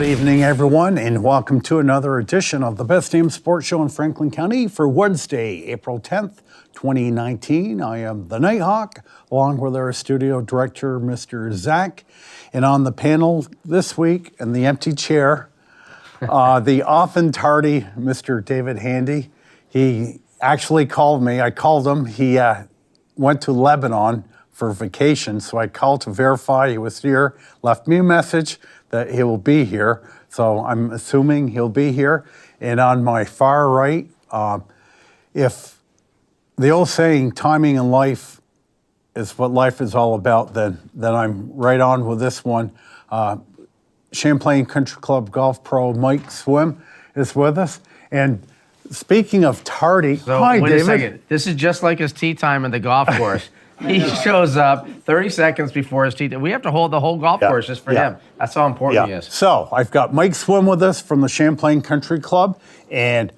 Good evening, everyone, and welcome to another edition of the Best Damn Sports Show in Franklin County for Wednesday, April 10th, 2019. I am the Nighthawk, along with our studio director, Mr. Zach. And on the panel this week, in the empty chair, the often tardy Mr. David Hendi. He actually called me. I called him. He went to Lebanon for vacation, so I called to verify he was here, left me a message that he will be here. So I'm assuming he'll be here. And on my far right, if the old saying, timing in life is what life is all about, then I'm right on with this one. Champlain Country Club golf pro Mike Swim is with us. And speaking of tardy, hi, wait David. a second. This is just like his tee time at the golf course. He shows up 30 seconds before his tee time. We have to hold the whole golf course just for him. That's how important he is. So I've got Mike Swim with us from the Champlain Country Club. And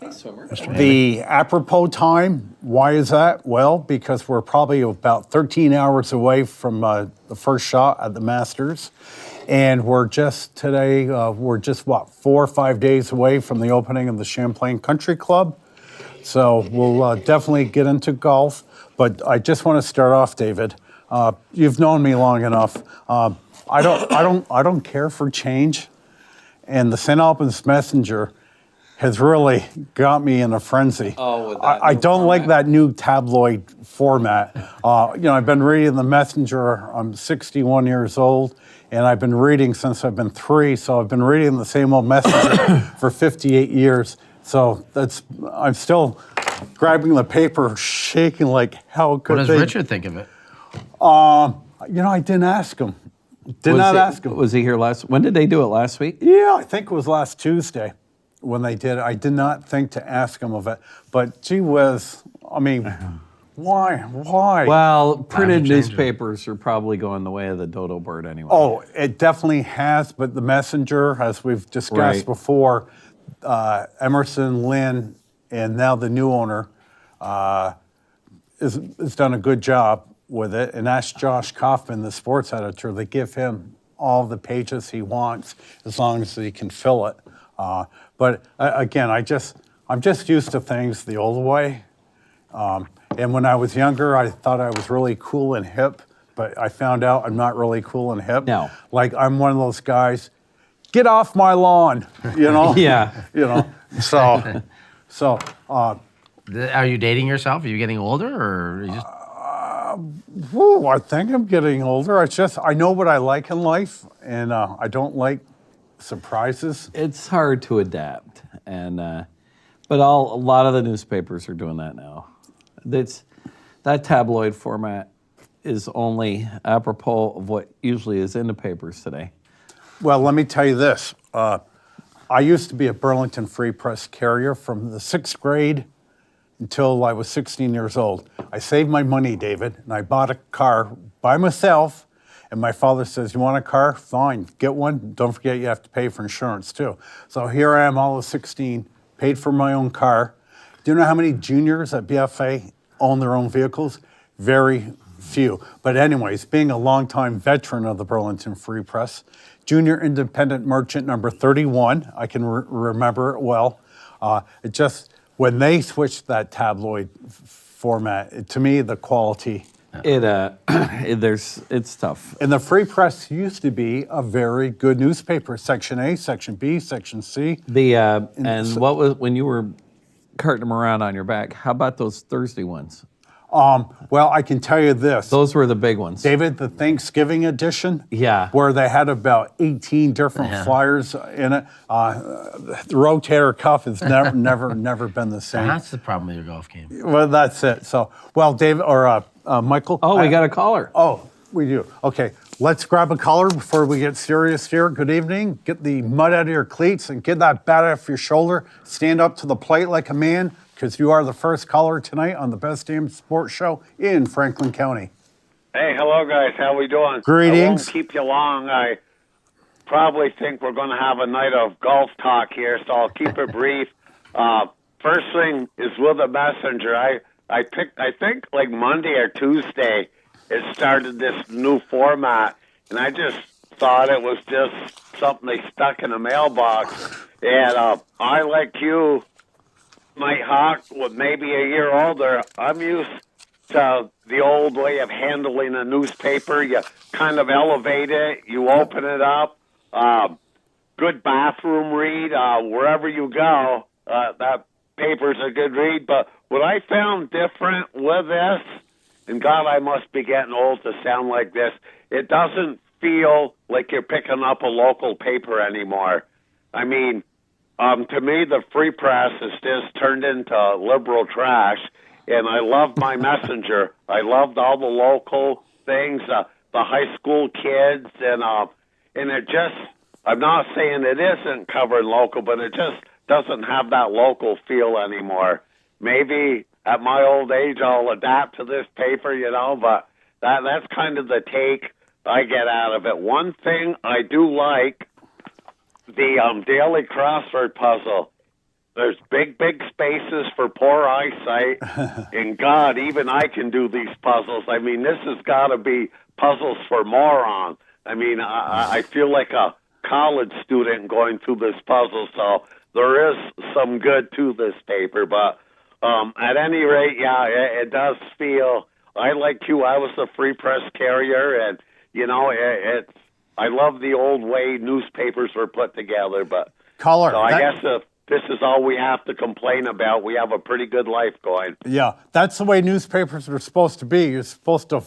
the apropos time, why is that? Well, because we're probably about 13 hours away from the first shot at the Masters. And we're just 4 or 5 days away from the opening of the Champlain Country Club. So we'll definitely get into golf. But I just want to start off, David. You've known me long enough. I don't care for change. And the St. Albans Messenger has really got me in a frenzy. I don't like that new tabloid format. I've been reading the Messenger. I'm 61 years old, and I've been reading since I've been 3. So I've been reading the same old Messenger for 58 years. So I'm still grabbing the paper, shaking like how could What does Richard think of it? I didn't ask him. Ask him. Was he here when did they do it, last week? Yeah, I think it was last Tuesday when they did it. I did not think to ask him of it. But gee whiz, I mean, why? Well, printed newspapers are probably going the way of the dodo bird anyway. Oh, it definitely has, but the Messenger, as we've discussed before, Emerson, Lynn, and now the new owner has done a good job with it. And ask Josh Kaufman, the sports editor. They give him all the pages he wants as long as he can fill it. But again, I'm just used to things the old way. And when I was younger, I thought I was really cool and hip, but I found out I'm not really cool and hip. No. Like I'm one of those guys, get off my lawn, Yeah. So, Are you dating yourself? Are you getting older, or you just... I think I'm getting older. I know what I like in life, and I don't like surprises. It's hard to adapt, and but a lot of the newspapers are doing that now. That tabloid format is only apropos of what usually is in the papers today. Well, let me tell you this. I used to be a Burlington Free Press carrier from the 6th grade until I was 16 years old. I saved my money, David, and I bought a car by myself. And my father says, you want a car? Fine, get one. Don't forget you have to pay for insurance, too. So here I am, all of 16, paid for my own car. Do you know how many juniors at BFA own their own vehicles? Very few. But anyways, being a longtime veteran of the Burlington Free Press, Junior Independent Merchant number 31, I can remember it well. When they switched that tabloid format, to me, the quality... It's tough. And the Free Press used to be a very good newspaper. Section A, Section B, Section C. What was, when you were carting them around on your back, how about those Thursday ones? Well, I can tell you this. Those were the big ones. David, the Thanksgiving edition, Yeah. where they had about 18 different flyers in it. The rotator cuff has never been the same. That's the problem with your golf game. Well, that's it. So, well, David or Michael. Oh, we got a caller. Oh, we do. Okay, let's grab a caller before we get serious here. Good evening. Get the mud out of your cleats and get that bat off your shoulder. Stand up to the plate like a man, because you are the first caller tonight on the Best Damn Sports Show in Franklin County. Hey, hello, guys. How we doing? Greetings. I won't keep you long. I probably think we're going to have a night of golf talk here, so I'll keep it brief. First thing is with the Messenger. I think like Monday or Tuesday, it started this new format, and I just thought it was just something they stuck in a mailbox. And I, like you, Nighthawk, with maybe a year older, I'm used to the old way of handling a newspaper. You kind of elevate it, you open it up. Good bathroom read wherever you go. That paper's a good read. But what I found different with this, and God, I must be getting old to sound like this, it doesn't feel like you're picking up a local paper anymore. I mean, to me, the free press is just turned into liberal trash, and I love my messenger. I loved all the local things, the high school kids, and it just, I'm not saying it isn't covering local, but it just doesn't have that local feel anymore. Maybe at my old age I'll adapt to this paper, but that's kind of the take I get out of it. One thing I do like, the daily crossword puzzle. There's big spaces for poor eyesight, and God, even I can do these puzzles. I mean, this has got to be puzzles for morons. I mean, I feel like a college student going through this puzzle, so there is some good to this paper. But at any rate, yeah, it does feel, I like you, I was a free press carrier, and, it's, I love the old way newspapers were put together. But Caller, so I guess if this is all we have to complain about, we have a pretty good life going. Yeah, that's the way newspapers are supposed to be. You're supposed to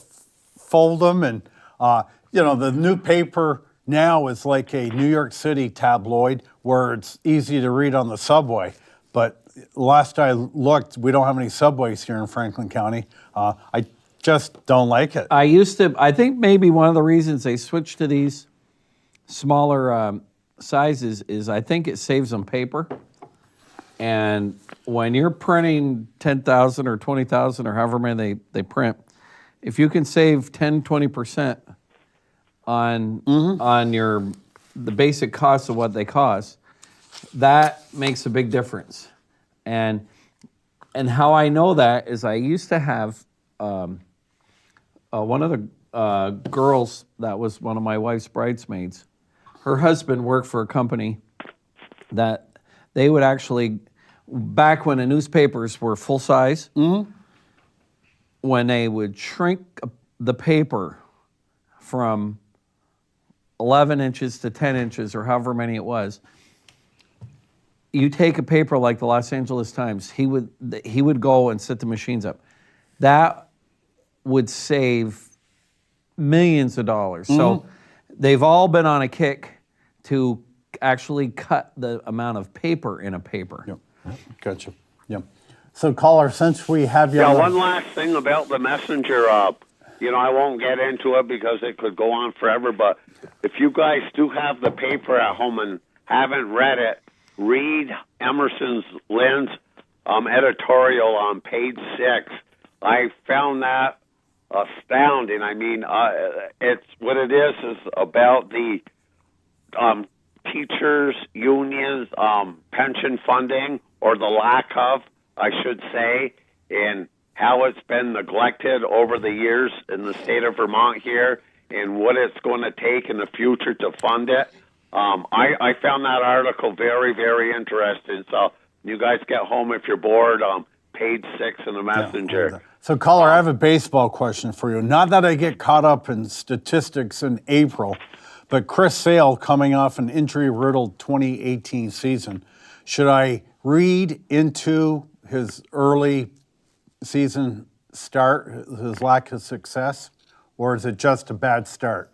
fold them, and the new paper now is like a New York City tabloid where it's easy to read on the subway. But last I looked, we don't have any subways here in Franklin County. I just don't like it. I think maybe one of the reasons they switched to these smaller sizes is I think it saves them paper. And when you're printing 10,000 or 20,000 or however many they print, if you can save 10, 20% on the basic cost of what they cost, that makes a big difference. And how I know that is I used to have one of the girls that was one of my wife's bridesmaids. Her husband worked for a company that they would actually, back when the newspapers were full size, when they would shrink the paper from 11 inches to 10 inches or however many it was, you take a paper like the Los Angeles Times, he would go and set the machines up. That would save millions of dollars. So they've all been on a kick to actually cut the amount of paper in a paper. Yep. Gotcha. Yeah. So, caller, since we have you, one last thing about the messenger. I won't get into it because it could go on forever. But if you guys do have the paper at home and haven't read it, read Emerson Lynn's editorial on page 6. I found that astounding. I mean, it's what it is about the teachers' unions, pension funding, or the lack of, I should say, and how it's been neglected over the years in the state of Vermont here, and what it's going to take in the future to fund it. I found that article very, very interesting. So you guys get home if you're bored. Page 6 in the Messenger. Yeah. So, caller, I have a baseball question for you. Not that I get caught up in statistics in April, but Chris Sale coming off an injury-riddled 2018 season. Should I read into his early season start, his lack of success, or is it just a bad start?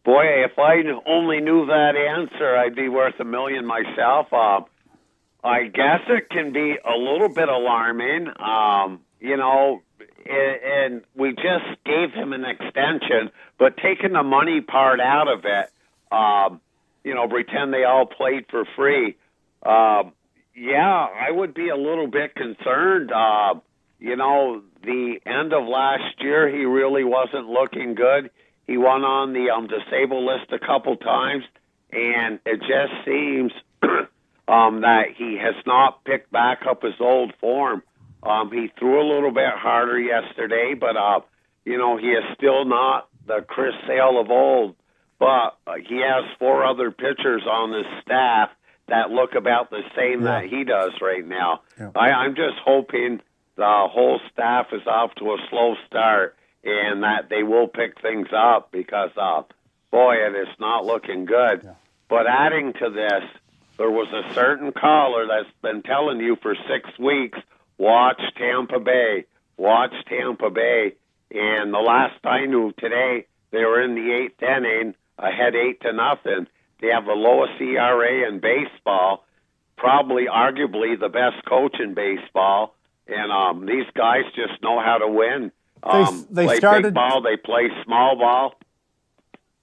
Boy, if I only knew that answer, I'd be worth $1 million myself. I guess it can be a little bit alarming, and we just gave him an extension, but taking the money part out of it, pretend they all played for free. I would be a little bit concerned. The end of last year, he really wasn't looking good. He went on the disabled list a couple times, and it just seems that he has not picked back up his old form. He threw a little bit harder yesterday, but he is still not the Chris Sale of old, but he has 4 other pitchers on his staff that look about the same that he does right now. Yeah. I'm just hoping the whole staff is off to a slow start and that they will pick things up because, boy, it is not looking good. Yeah. But adding to this, there was a certain caller that's been telling you for 6 weeks, watch Tampa Bay, watch Tampa Bay. And the last I knew today, they were in the 8th inning, ahead 8-0. They have the lowest ERA in baseball, probably arguably the best coach in baseball. And these guys just know how to win. They play started big ball, they play small ball.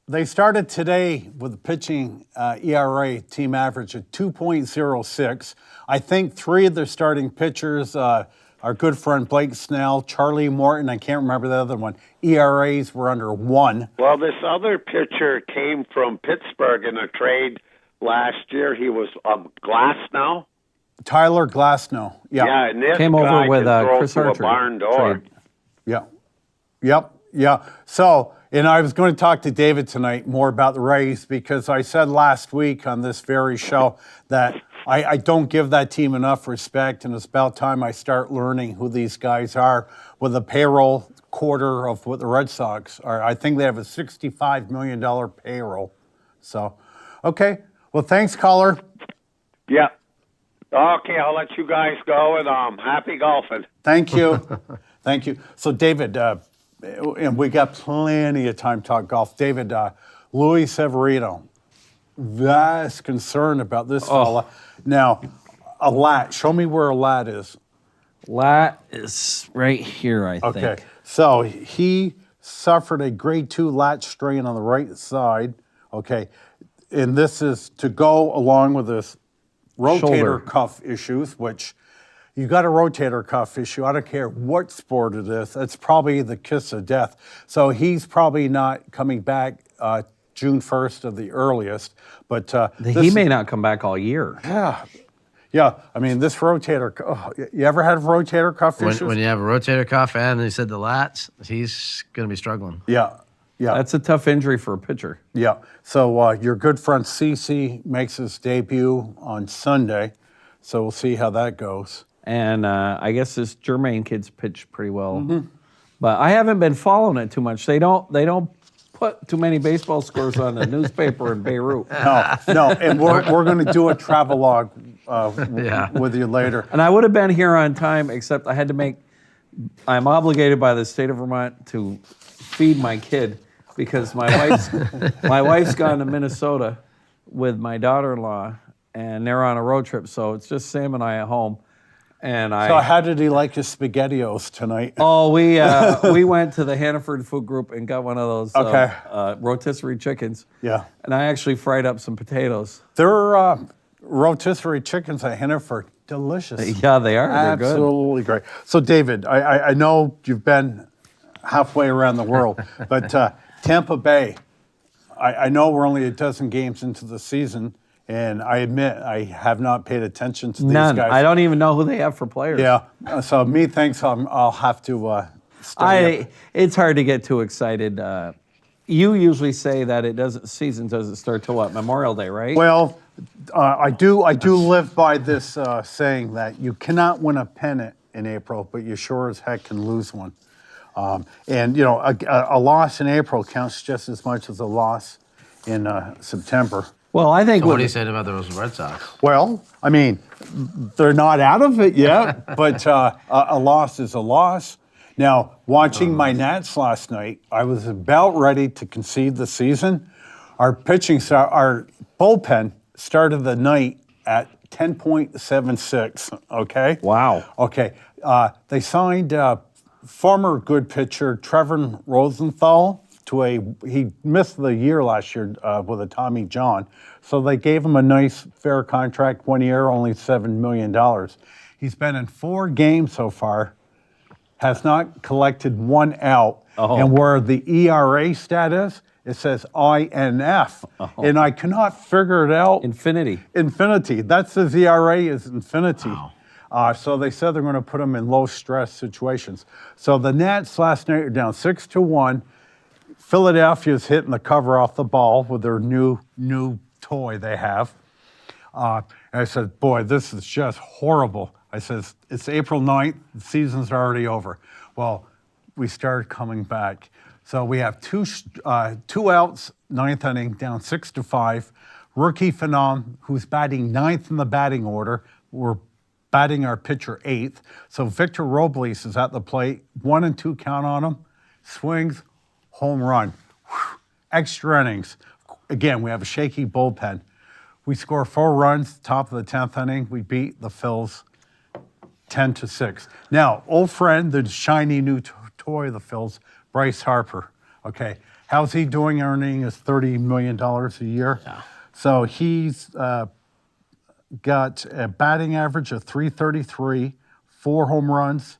They started today with the pitching ERA team average at 2.06. I think 3 of their starting pitchers, our good friend Blake Snell, Charlie Morton, I can't remember the other one, ERAs were under 1. Well, this other pitcher came from Pittsburgh in a trade last year. He was Glasnow. Tyler Glasnow. Yeah. Yeah, and this Came guy over with can throw Chris through Archer. a barn door. Trade. Yeah. Yep. Yeah. So, and I was going to talk to David tonight more about the Rays because I said last week on this very show that I don't give that team enough respect, and it's about time I start learning who these guys are with a payroll quarter of what the Red Sox are. I think they have a $65 million payroll. So, okay. Well, thanks, caller. Yeah. Okay, I'll let you guys go, and happy golfing. Thank you. Thank you. So, David, and we got plenty of time to talk golf. David, Luis Severino, vast concern about this fella. Now, a lat. Show me where a lat is. Lat is right here, I Okay. think. So he suffered a grade 2 lat strain on the right side. Okay. And this is to go along with this rotator Shoulder. cuff issues, which you got a rotator cuff issue. I don't care what sport it is. It's probably the kiss of death. So he's probably not coming back June 1st of the earliest. But He may not come back all year. Yeah. I mean, this rotator. You ever had rotator cuff issues? When you have a rotator cuff and he said the lats, he's going to be struggling. Yeah. That's a tough injury for a pitcher. Yeah. So your good friend CC makes his debut on Sunday. So we'll see how that goes. And I guess this Jermaine kid's pitched pretty well. But I haven't been following it too much. They don't put too many baseball scores on the newspaper in Beirut. No. And we're going to do a travelogue with you later. And I would have been here on time, except I'm obligated by the state of Vermont to feed my kid because my wife's gone to Minnesota with my daughter-in-law, and they're on a road trip. So it's just Sam and I at home. And So how did he like his SpaghettiOs tonight? Oh, we went to the Hannaford Food Group and got one of those rotisserie chickens. Yeah. And I actually fried up some potatoes. Their rotisserie chickens at Hannaford, delicious. Yeah, they are. They're good. Absolutely great. So, David, I know you've been halfway around the world, but Tampa Bay, I know we're only a dozen games into the season, and I admit I have not paid attention to these None. guys. I don't even know who they have for players. Yeah. So, methinks I'll have to study up. It's hard to get too excited. You usually say that season doesn't start till what, Memorial Day, right? Well, I do live by this saying that you cannot win a pennant in April, but you sure as heck can lose one. And you know, a loss in April counts just as much as a loss in September. Well, I think So what do you say about those Red Sox? Well, I mean, they're not out of it yet, but a loss is a loss. Now, watching my Nats last night, I was about ready to concede the season. Our bullpen started the night at 10.76, okay? Wow. Okay. They signed former good pitcher Trevor Rosenthal he missed the year last year with a Tommy John. So they gave him a nice, fair contract, 1 year, only $7 million. He's been in 4 games so far, has not collected 1 out. And where the ERA stat is, it says INF. And I cannot figure it out. Infinity. That's his ERA is infinity. Wow. So they said they're going to put him in low stress situations. So the Nats last night are down 6-1. Philadelphia's hitting the cover off the ball with their new toy they have. And I said, boy, this is just horrible. I says, it's April 9th, the season's already over. Well, we started coming back. So we have two outs, ninth inning, down 6-5. Rookie Phenom, who's batting ninth in the batting order. We're batting our pitcher eighth. So Victor Robles is at the plate, 1-2 count on him, swings, home run. Whew. Extra innings. Again, we have a shaky bullpen. We score 4 runs, top of the 10th inning. We beat the Phils 10-6. Now, old friend, the shiny new toy of the Phils, Bryce Harper. Okay, how's he doing earning his $30 million a year? Yeah. So he's got a batting average of .333, 4 home runs,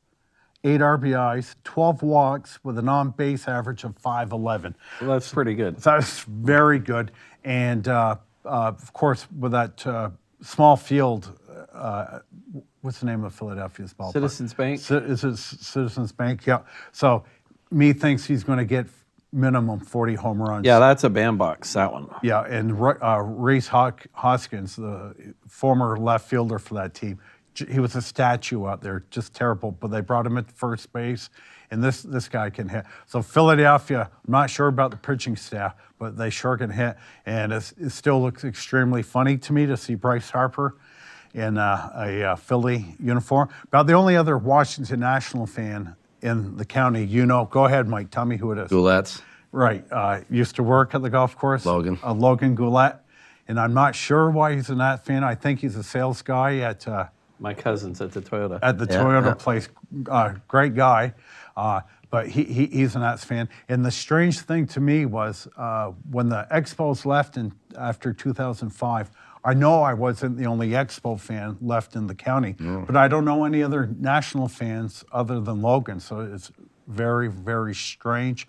8 RBIs, 12 walks with an on-base average of .511. Well, that's pretty good. That's very good. And, of course, with that small field, what's the name of Philadelphia's ballpark? Citizens Bank? Is it Citizens Bank? Yeah. So me thinks he's going to get minimum 40 home runs. Yeah, that's a bandbox, that one. Yeah, and Reese Hoskins, the former left fielder for that team, he was a statue out there, just terrible. But they brought him at first base, and this guy can hit. So Philadelphia, I'm not sure about the pitching staff, but they sure can hit. And it still looks extremely funny to me to see Bryce Harper in a Philly uniform. About the only other Washington National fan in the county, go ahead, Mike, tell me who it is. Goulette's. Right, used to work at the golf course. Logan. Logan Goulette. And I'm not sure why he's a Nat fan. I think he's a sales guy at My cousin's at the Toyota. Toyota place. Great guy. But he's a Nats fan. And the strange thing to me was when the Expos left after 2005, I know I wasn't the only Expo fan left in the county, but I don't know any other national fans other than Logan. So it's very, very strange.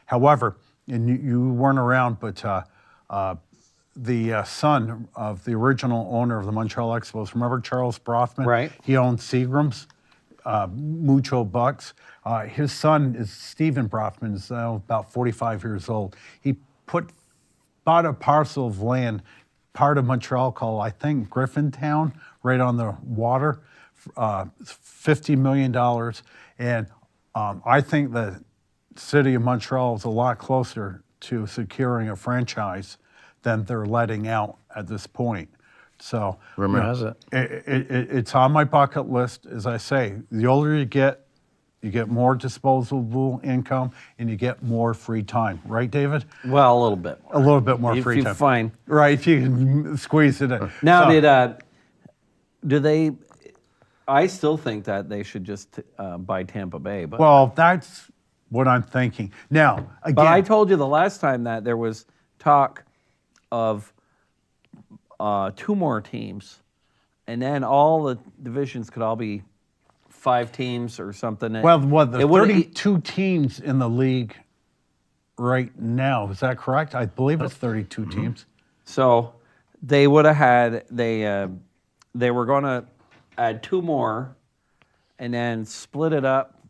However, and you weren't around, but the son of the original owner of the Montreal Expos, remember Charles Brofman? Right. He owned Seagram's, Mucho Bucks. His son is Stephen Brofman, is now about 45 years old. He bought a parcel of land, part of Montreal called, I think, Griffintown, right on the water, $50 million. And I think the city of Montreal is a lot closer to securing a franchise than they're letting out at this point. So Rumor has it. It's on my bucket list. As I say, the older you get more disposable income and you get more free time. Right, David? Well, a little bit more. A little bit more If free you time. find. Right, if you can squeeze it in. Now, So- do they? I still think that they should just buy Tampa Bay. But Well, that's what I'm thinking. Now, again, but I told you the last time that there was talk of 2 more teams, and then all the divisions could all be 5 teams or something. well, there's It wouldn't- 32 teams in the league right now. Is that correct? I believe it's 32 teams. So they would have had they were going to add 2 more, and then split it up.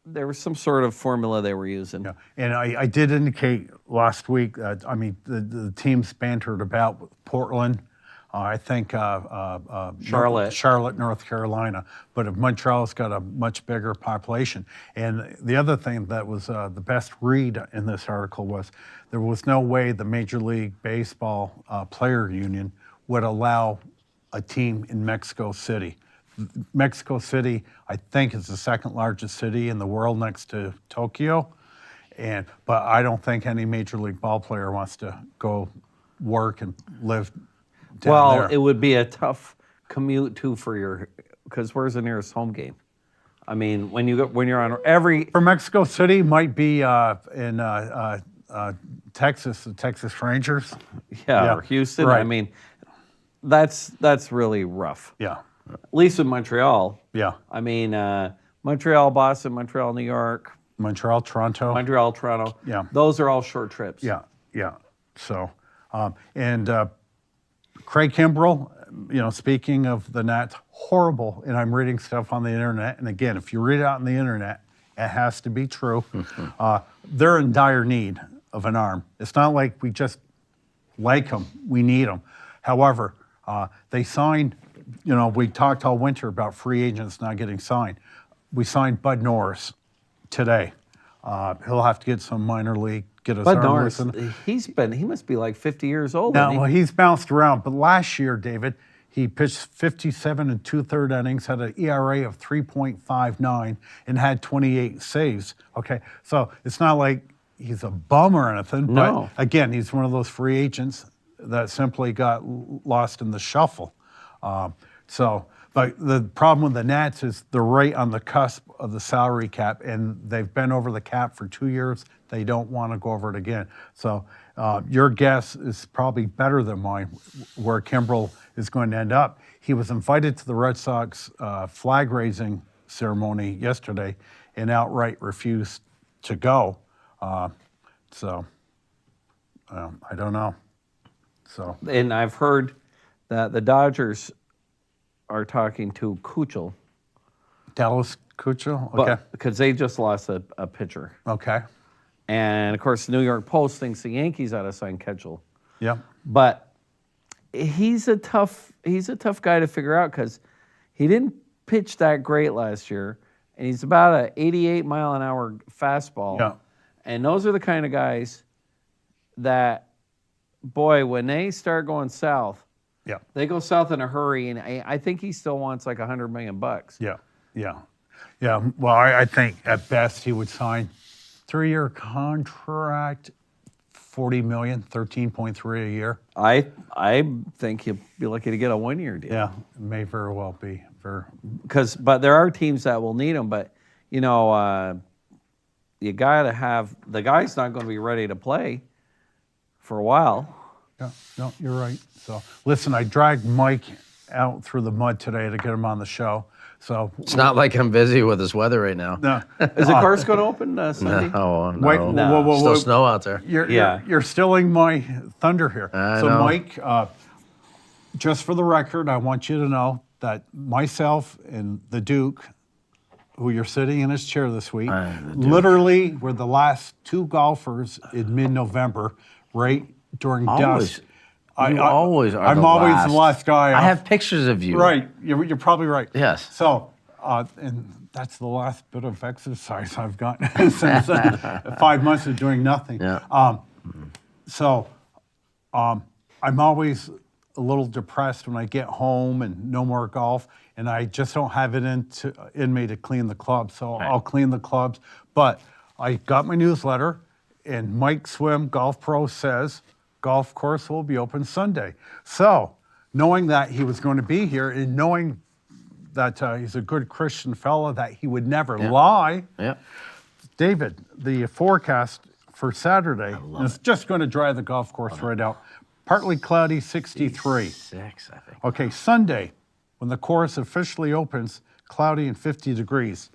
There was some sort of formula they were using. Yeah, and I did indicate last week that, the teams bantered about with Portland, I think Charlotte, North Carolina, but if Montreal's got a much bigger population. And the other thing that was the best read in this article was there was no way the Major League Baseball player union would allow a team in Mexico City. Mexico City, I think, is the second largest city in the world next to Tokyo. But I don't think any Major League ball player wants to go work and live down there. It would be a tough commute too because where's the nearest home game? I mean, when you're on every For Mexico City, might be in Texas, the Texas Rangers. or Houston. Right. I mean, that's really rough. Yeah, At least in Montreal. yeah. I mean, Montreal, Boston, Montreal, New York, Montreal, Toronto. Montreal, Toronto. Yeah. Those are all short trips. Yeah, yeah. So, Craig Kimbrell, speaking of the Nats, horrible. And I'm reading stuff on the internet. And again, if you read it out on the internet, it has to be true. they're in dire need of an arm. It's not like we just like them, we need them. However, they signed, we talked all winter about free agents not getting signed. We signed Bud Norris today. He'll have to get some minor league, get his Bud arm Norris, loosened. he must be like 50 years old. Now, isn't he? well, he's bounced around, but last year, David, he pitched 57 and 2/3 innings, had an ERA of 3.59, and had 28 saves. Okay, so it's not like he's a bum or anything, No. but again, he's one of those free agents that simply got lost in the shuffle. But the problem with the Nats is they're right on the cusp of the salary cap, and they've been over the cap for 2 years. They don't want to go over it again. So your guess is probably better than mine where Kimbrel is going to end up. He was invited to the Red Sox flag raising ceremony yesterday and outright refused to go. I don't know. So And I've heard that the Dodgers are talking to Kuchel, Dallas Keuchel, okay, because they just lost a pitcher. okay, And of course, the New York Post thinks the Yankees ought to sign Kuchel. yeah, But he's a tough guy to figure out because he didn't pitch that great last year, and he's about an 88-mile-an-hour fastball. Yeah. And those are the kind of guys that, boy, when they start going south, yeah, they go south in a hurry, and I think he still wants like $100 million. yeah. Well, I think at best he would sign 3-year contract, $40 million, 13.3 a year. I think he'll be lucky to get a 1-year deal. Yeah, it may very well be. But there are teams that will need him. But you got to have the guy's not going to be ready to play for a while. Yeah, no, you're right. So listen, I dragged Mike out through the mud today to get him on the show. So It's not like I'm busy with this weather right now. no, Is the course going to open Sunday? No. Wait, whoa, Still snow out there. You're stealing my thunder here. I So know. Mike, just for the record, I want you to know that myself and the Duke, who you're sitting in his chair this week, literally were the last 2 golfers in mid-November, right during dusk. You always are. I'm always the last guy. I have pictures of you. Right, you're probably right. Yes. So, and that's the last bit of exercise I've gotten since 5 months of doing nothing. Yeah. I'm always a little depressed when I get home and no more golf, and I just don't have it in me to clean the clubs. So I'll clean the clubs. But I got my newsletter, and Mike Swim, Golf Pro, says golf course will be open Sunday. So knowing that he was going to be here and knowing that he's a good Christian fella, that he would never lie, Yeah. David, the forecast for Saturday is just going to dry the golf course right out. Partly cloudy, 63. 6, I think. Okay, Sunday, when the course officially opens, cloudy and 50 degrees.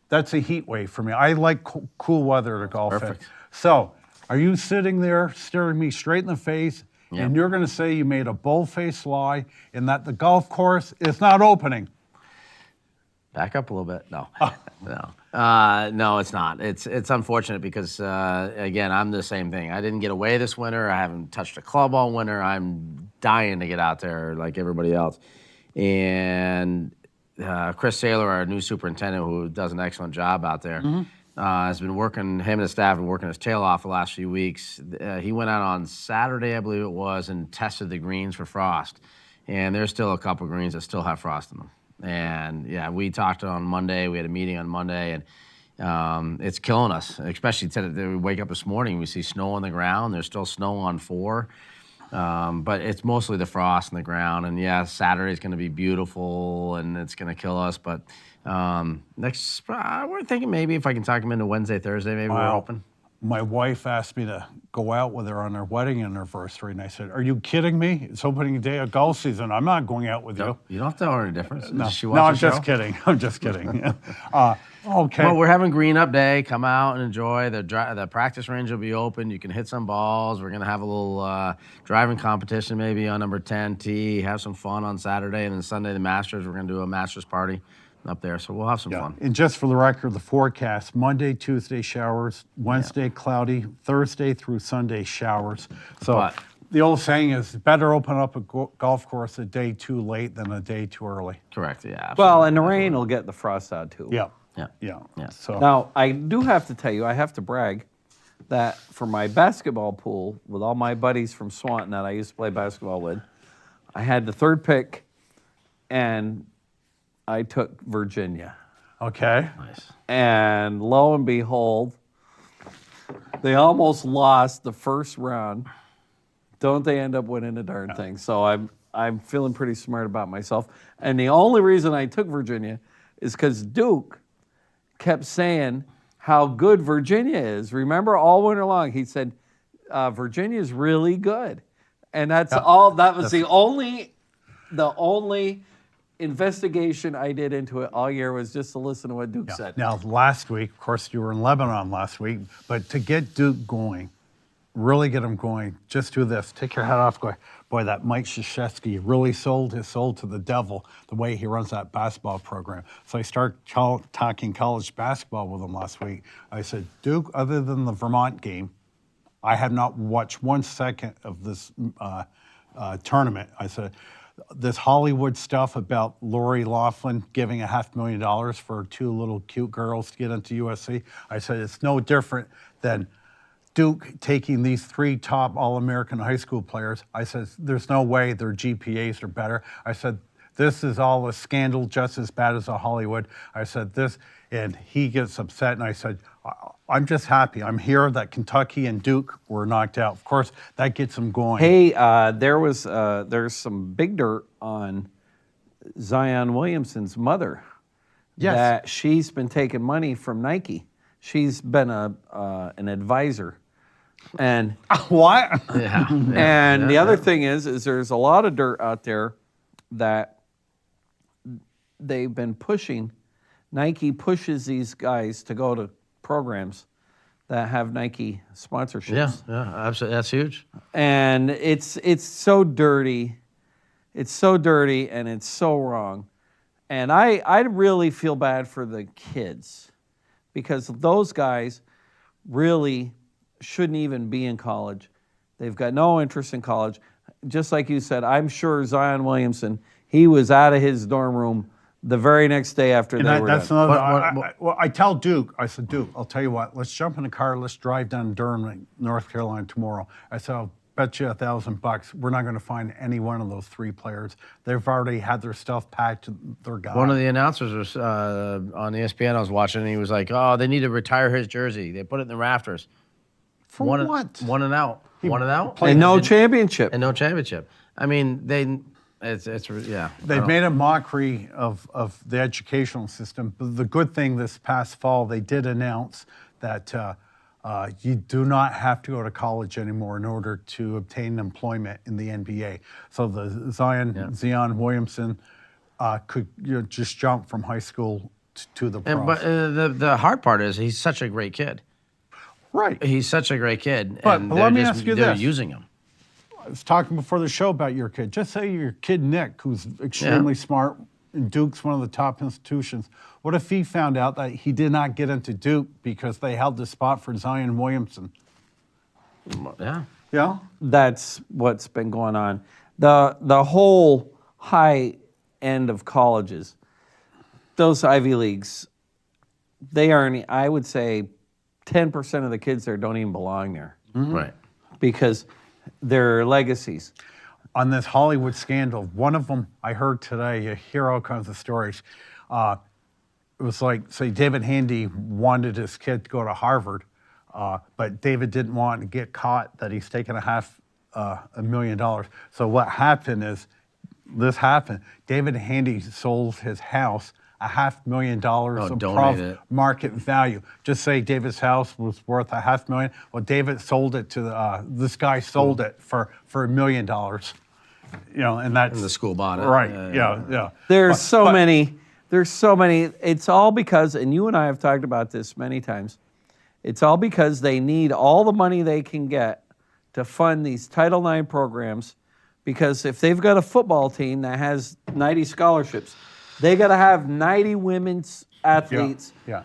That's a heat wave for me. I like cool weather to golf Perfect. in. So, are you sitting there staring me straight in the face, and you're going to say you made a bold-faced lie and that the golf course is not opening? Back up a little bit. No, no, it's not. It's unfortunate because again, I'm the same thing. I didn't get away this winter. I haven't touched a club all winter. I'm dying to get out there like everybody else. And Chris Saylor, our new superintendent, who does an excellent job out there, has been working. Him and his staff have been working his tail off the last few weeks. He went out on Saturday, I believe it was, and tested the greens for frost. And there's still a couple greens that still have frost in them. And yeah, we talked on Monday. We had a meeting on Monday, and it's killing us. Especially today, we wake up this morning, we see snow on the ground. There's still snow on 4, but it's mostly the frost on the ground. And yeah, Saturday's going to be beautiful, and it's going to kill us. But we're thinking maybe if I can talk him into Wednesday, Thursday, maybe we're open. My wife asked me to go out with her on her wedding anniversary, and I said, "Are you kidding me? It's opening day of golf season. I'm not going out with you." You don't have to tell her the difference. No, Does she watch I'm the show? just kidding. I'm just kidding. Okay. Well, we're having Green Up Day. Come out and enjoy. The practice range will be open. You can hit some balls. We're going to have a little driving competition maybe on number 10 tee. Have some fun on Saturday. And then Sunday, the Masters. We're going to do a Masters party. up there, so we'll have some fun. And just for the record, the forecast: Monday, Tuesday showers, Wednesday cloudy, Thursday through Sunday showers. So But- the old saying is, better open up a golf course a day too late than a day too early. Correct. Yeah. Absolutely. Well, and the rain will get the frost out too. Yeah. Yeah. Yeah. So Now, I do have to tell you, I have to brag that for my basketball pool with all my buddies from Swanton that I used to play basketball with, I had the third pick, and I took Virginia. okay. Nice. And lo and behold, they almost lost the first round. Don't they end up winning the darn thing? So I'm feeling pretty smart about myself. And the only reason I took Virginia is because Duke kept saying how good Virginia is. Remember, all winter long, he said, Virginia's really good. And that's all. That was the only investigation I did into it all year was just to listen to what Duke said. Now, last week, of course, you were in Lebanon last week, but to get Duke going, really get them going, just do this. Take your hat off. Go, boy, that Mike Krzyzewski really sold his soul to the devil the way he runs that basketball program. So I started talking college basketball with him last week. I said, Duke, other than the Vermont game, I have not watched 1 second of this tournament. I said, this Hollywood stuff about Lori Loughlin giving $500,000 for 2 little cute girls to get into USC, I said, it's no different than Duke taking these 3 top All-American high school players. I said, there's no way their GPAs are better. I said, this is all a scandal just as bad as a Hollywood. I said this, and he gets upset, and I said, I'm just happy. I'm here that Kentucky and Duke were knocked out. Of course, that gets them going. Hey, there's some big dirt on Zion Williamson's mother. Yes. That she's been taking money from Nike. She's been an advisor. And What? the other thing is there's a lot of dirt out there that they've been pushing. Nike pushes these guys to go to programs that have Nike sponsorships. Yeah, absolutely. That's huge. And it's so dirty. It's so dirty and it's so wrong. And I really feel bad for the kids because those guys really shouldn't even be in college. They've got no interest in college. Just like you said, I'm sure Zion Williamson, he was out of his dorm room the very next day after And they were that's done. another. I tell Duke, I said, Duke, I'll tell you what. Let's jump in the car. Let's drive down to Durham, North Carolina tomorrow. I said, I'll bet you $1,000 we're not going to find any one of those 3 players. They've already had their stuff packed. They're gone. One of the announcers was on ESPN. I was watching, and he was like, "Oh, they need to retire his jersey. They put it in the rafters. For One what? One and out. One and out. And no championship. And no championship. I mean, it's yeah. They've made a mockery of the educational system. But the good thing this past fall, they did announce that you do not have to go to college anymore in order to obtain employment in the NBA. So the Zion Williamson could just jump from high school to the pros. But the hard part is he's such a great kid. Right. He's such a great kid. But and let me ask you they're this. using him. I was talking before the show about your kid. Just say your kid Nick, who's extremely smart, and Duke's one of the top institutions. What if he found out that he did not get into Duke because they held the spot for Zion Williamson? Yeah. Yeah? That's what's been going on. The whole high end of colleges, those Ivy Leagues, they are, I would say, 10% of the kids there don't even belong there Right. because they're legacies. On this Hollywood scandal, one of them I heard today, you hear all kinds of stories. It was like, say, David Hendi wanted his kid to go to Harvard, but David didn't want to get caught that he's taken $500,000. So what happened is, this happened. David Hendi sold his house $500,000 donated it. market value. Just say David's house was worth $500,000. Well, David sold it to this guy sold it for $1 million. And that's And the school bought it. right. Yeah. There's so many. It's all because, and you and I have talked about this many times, it's all because they need all the money they can get to fund these Title IX programs, because if they've got a football team that has 90 scholarships, They got to have 90 women's athletes Yeah.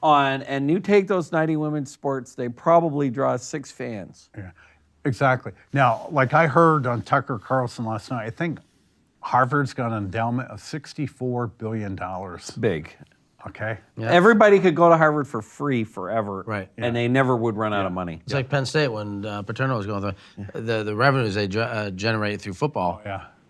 on, and you take those 90 women's sports, they probably draw 6 fans. Yeah, exactly. Now, like I heard on Tucker Carlson last night, I think Harvard's got an endowment of $64 billion. Big. Okay? Yeah. Everybody could go to Harvard for free forever, Right. and they never would run out of money. It's like Penn State when Paterno was going through. The revenues they generate through football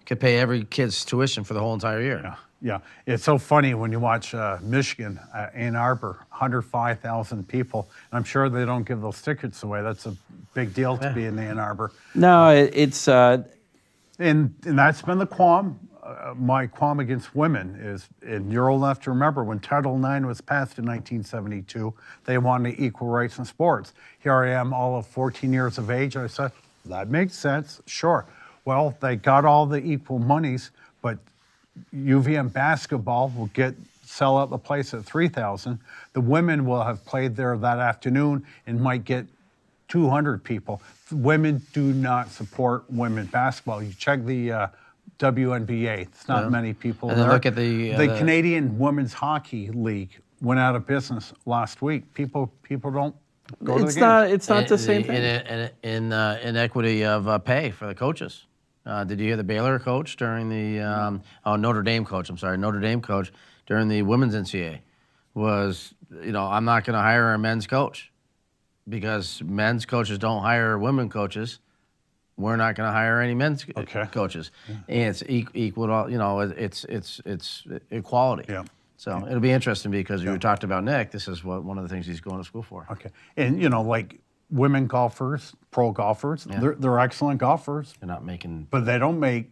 could pay every kid's tuition for the whole entire year. Yeah. It's so funny when you watch Michigan, Ann Arbor, 105,000 people. And I'm sure they don't give those tickets away. That's a big deal to be in Ann Arbor. No, it's And that's been the qualm. My qualm against women is, and you're old enough to remember when Title IX was passed in 1972, they wanted equal rights in sports. Here I am, all of 14 years of age. I said, that makes sense, sure. Well, they got all the equal monies, but UVM basketball will sell out the place at 3,000. The women will have played there that afternoon and might get 200 people. Women do not support women basketball. You check the WNBA. It's not many people And there. then look at the Canadian Women's Hockey League went out of business last week. People don't go to the games. it's not the same thing. Inequity of pay for the coaches. Did you hear the Baylor coach during the Notre Dame coach? I'm sorry, Notre Dame coach during the women's NCAA was, I'm not going to hire a men's coach because men's coaches don't hire women coaches. We're not going to hire any men's coaches, and it's equal to it's equality. Yeah. So it'll be interesting because you talked about Nick. This is one of the things he's going to school for. Okay, and like women golfers, pro golfers, they're excellent golfers. They're not making, but they don't make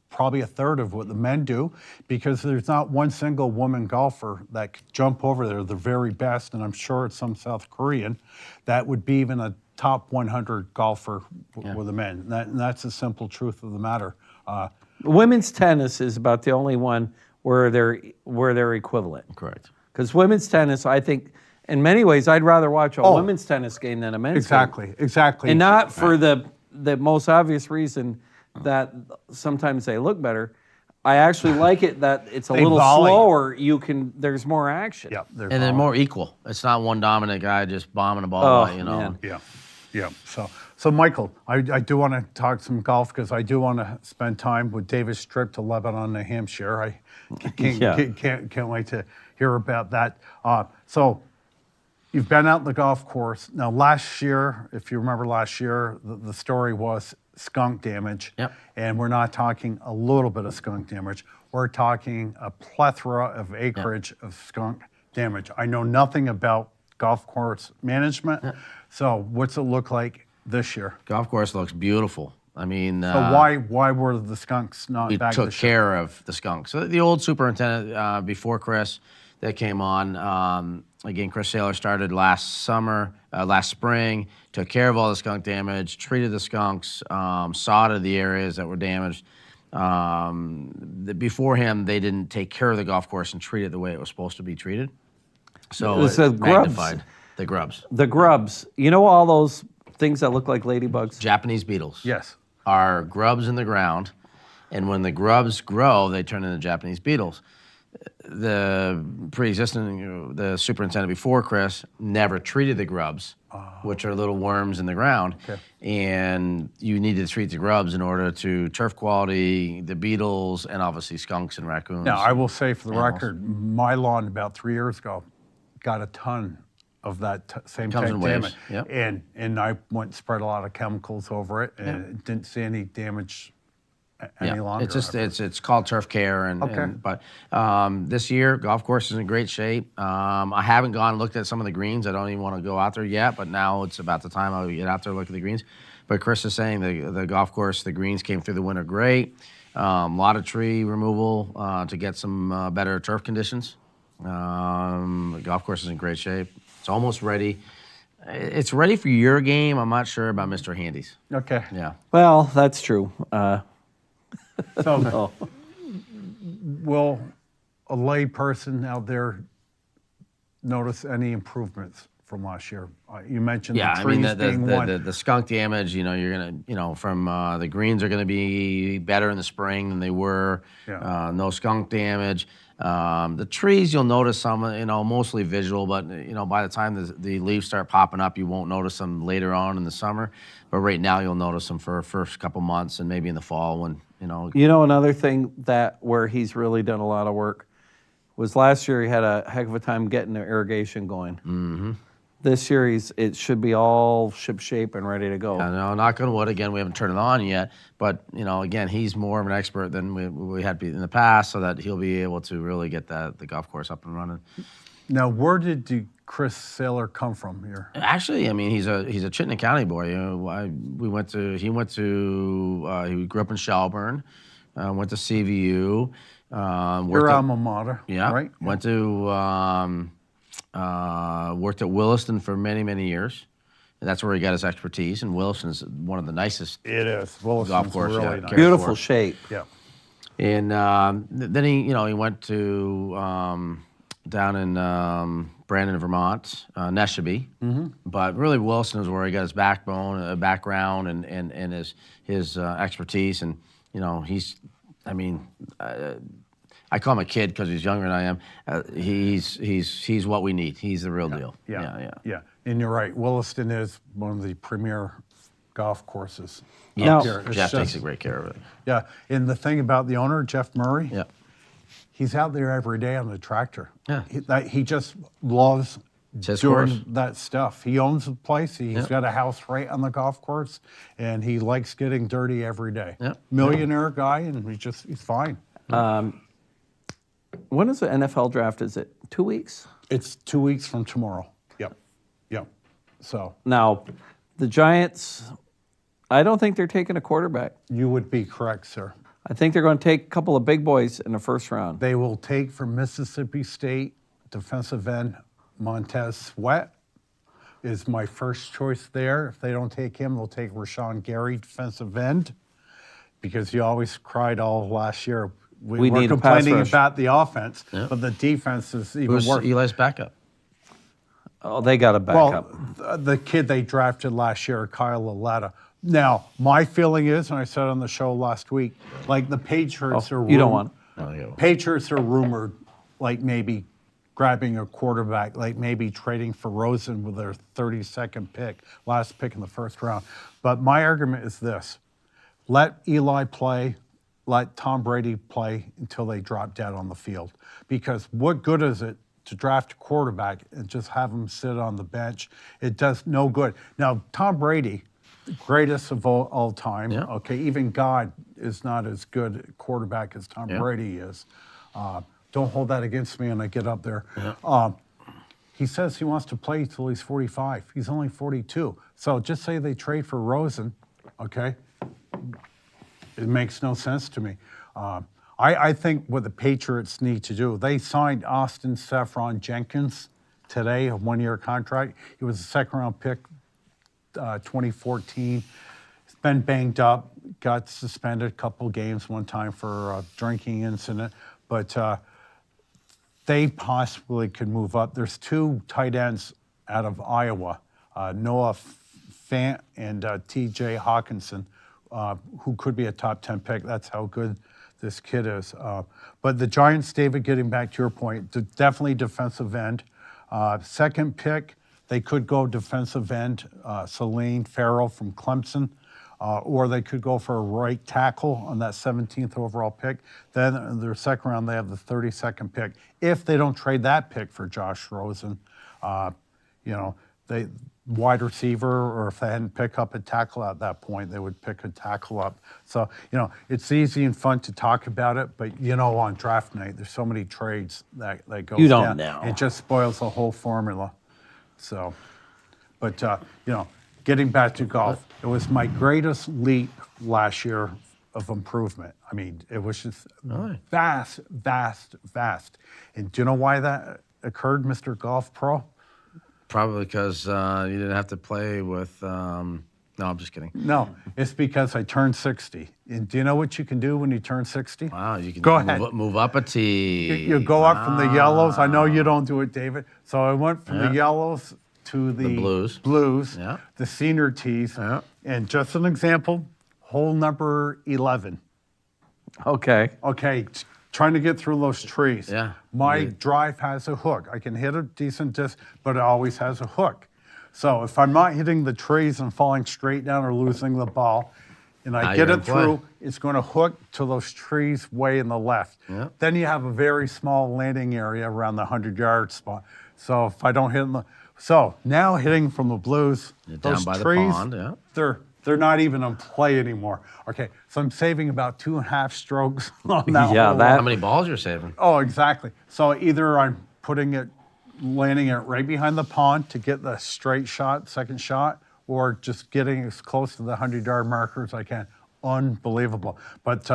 probably a third of what the men do because there's not one single woman golfer that could jump over there, the very best, and I'm sure it's some South Korean that would be even a top 100 golfer with the men. And that's the simple truth of the matter. Women's tennis is about the only one where they're equivalent. correct. Because women's tennis, I think, in many ways, I'd rather watch a women's tennis game than a men's game. Exactly. And not for the most obvious reason that sometimes they look better. I actually like it that it's a little volley. slower. There's more action. Yeah, And they're more equal. It's not one dominant guy just bombing the ball. Man. Yeah. So Michael, I do want to talk some golf because I do want to spend time with David's trip to Lebanon, New Hampshire. I can't wait to hear about that. So you've been out on the golf course. Now last year, if you remember the story was skunk damage. Yep. And we're not talking a little bit of skunk damage. We're talking a plethora of acreage of skunk damage. I know nothing about golf course management. So what's it look like this year? Golf course looks beautiful. I mean, So why were the skunks not we back took this year? care of the skunks. So the old superintendent before Chris that came on, again, Chris Saylor started last spring, took care of all the skunk damage, treated the skunks, sodded the areas that were damaged. Before him, they didn't take care of the golf course and treat it the way it was supposed to be treated. So It was it grubs. magnified the grubs. The grubs. You know all those things that look like ladybugs? Japanese beetles. Yes. Are grubs in the ground, and when the grubs grow, they turn into Japanese beetles. The the superintendent before Chris never treated the grubs, which are little worms in the ground, and you need to treat the grubs in order to turf quality, the beetles, and obviously skunks and raccoons. Now, I will say for the animals. record, my lawn about 3 years ago got a ton of that same Comes type in damage. waves, yep. And I went and spread a lot of chemicals over it and didn't see any damage any longer. It's just it's called turf care, but this year golf course is in great shape. I haven't gone and looked at some of the greens. I don't even want to go out there yet, but now it's about the time I'll get out there and look at the greens. But Chris is saying the golf course, the greens came through the winter great. A lot of tree removal to get some better turf conditions. The golf course is in great shape. It's almost ready. It's ready for your game. I'm not sure about Mr. Hendi's. Okay. Yeah. Well, that's true. So will a lay person out there notice any improvements from last year? You mentioned Yeah, the I mean trees being one. the skunk damage. You're gonna from the greens are gonna be better in the spring than they were. Yeah. No skunk damage. The trees you'll notice some. Mostly visual, but by the time the leaves start popping up, you won't notice them later on in the summer. But right now you'll notice them for the first couple months and maybe in the fall when Another thing where he's really done a lot of work was last year he had a heck of a time getting the irrigation going. Mm-hmm. This year it should be all ship-shape and ready to go. I know, knock on wood. Again, we haven't turned it on yet, but again, he's more of an expert than we had in the past, so that he'll be able to really get the golf course up and running. Now, where did Chris Saylor come from here? Actually, I mean, he's a Chittenden County boy. He grew up in Shelburne, went to CVU. Your alma mater, yeah, right? Went to worked at Williston for many, many years. And that's where he got his expertise. And Williston is one of the nicest. It is. Williston's golf course, really yeah. nice. Beautiful shape. Yeah. And then he went to down in Brandon, Vermont, Neshabie. Mm-hmm. But really, Williston is where he got his background, and his expertise. And I call him a kid because he's younger than I am. He's what we need. He's the real deal. Yeah. And you're right. Williston is one of the premier golf courses. Yeah. up here. It's Jeff takes just- a great care of it. Yeah. And the thing about the owner, Jeff Murray, Yeah. he's out there every day on the tractor. Yeah. He just loves It's his doing course. that stuff. He owns the place. He's Yeah. got a house right on the golf course, and he likes getting dirty every day. Yeah. Millionaire guy, and he's fine. When is the NFL draft? Is it 2 weeks? It's 2 weeks from tomorrow. Yep. So Now, the Giants, I don't think they're taking a quarterback. you would be correct, sir. I think they're going to take a couple of big boys in the first round. They will take from Mississippi State defensive end Montez Sweat is my first choice there. If they don't take him, they'll take Rashawn Gary, defensive end, because he always cried all last year. We were need a pass complaining rush. about the offense, Yeah. but the defense is even Who's worse. Eli's backup? Oh, they got a backup. Well, the kid they drafted last year, Kyle Laletta. Now, my feeling is, and I said on the show last week, like the Patriots are you don't want. Patriots are rumored, like maybe grabbing a quarterback, like maybe trading for Rosen with their 32nd pick, last pick in the first round. But my argument is this: let Eli play, let Tom Brady play until they drop dead on the field. Because what good is it to draft a quarterback and just have him sit on the bench? It does no good. Now, Tom Brady, greatest of all time. Yeah. Okay, even God is not as good a quarterback as Tom Yeah. Brady is. Don't hold that against me when I get up there. He says he wants to play till he's 45. He's only 42. So just say they trade for Rosen, okay? It makes no sense to me. I think what the Patriots need to do, they signed Austin Saffron Jenkins today, a one-year contract. He was a second-round pick, 2014. He's been banged up, got suspended a couple games one time for a drinking incident. But they possibly could move up. There's two tight ends out of Iowa, Noah Fant and T.J. Hawkinson, who could be a top 10 pick. That's how good this kid is. But the Giants, David, getting back to your point, definitely defensive end. Second pick, they could go defensive end, Celine Farrell from Clemson, or they could go for a right tackle on that 17th overall pick. Then in their second round, they have the 32nd pick. If they don't trade that pick for Josh Rosen, they wide receiver, or if they hadn't picked up a tackle at that point, they would pick a tackle up. So, it's easy and fun to talk about it, but on draft night, there's so many trades that go You don't down. know. It just spoils the whole formula. So, but, getting back to golf, it was my greatest leap last year of improvement. I mean, it was just vast. And do you know why that occurred, Mr. Golf Pro? Probably because you didn't have to play with. No, I'm just kidding. No, it's because I turned 60. And do you know what you can do when you turn 60? Wow, you can Go ahead. move up a tee. You go up from the yellows. I know you don't do it, David. So I went from the yellows to the blues. Yeah. the senior tees. Yeah. And just an example, hole number 11. Okay. Okay, trying to get through those trees. Yeah. My drive has a hook. I can hit a decent disc, but it always has a hook. So if I'm not hitting the trees and falling straight down or losing the ball, and I get you're it in play. through, it's going to hook to those trees way in the left. Yeah. Then you have a very small landing area around the 100-yard spot. So if I don't hit so now hitting from the blues, You're those down by the trees, pond, yeah. they're not even in play anymore. Okay, so I'm saving about 2.5 strokes on that. Yeah, hole. that- How many balls you're saving? Oh, exactly. So either I'm landing it right behind the pond to get the straight shot, second shot, or just getting as close to the 100-yard marker as I can. Unbelievable. But,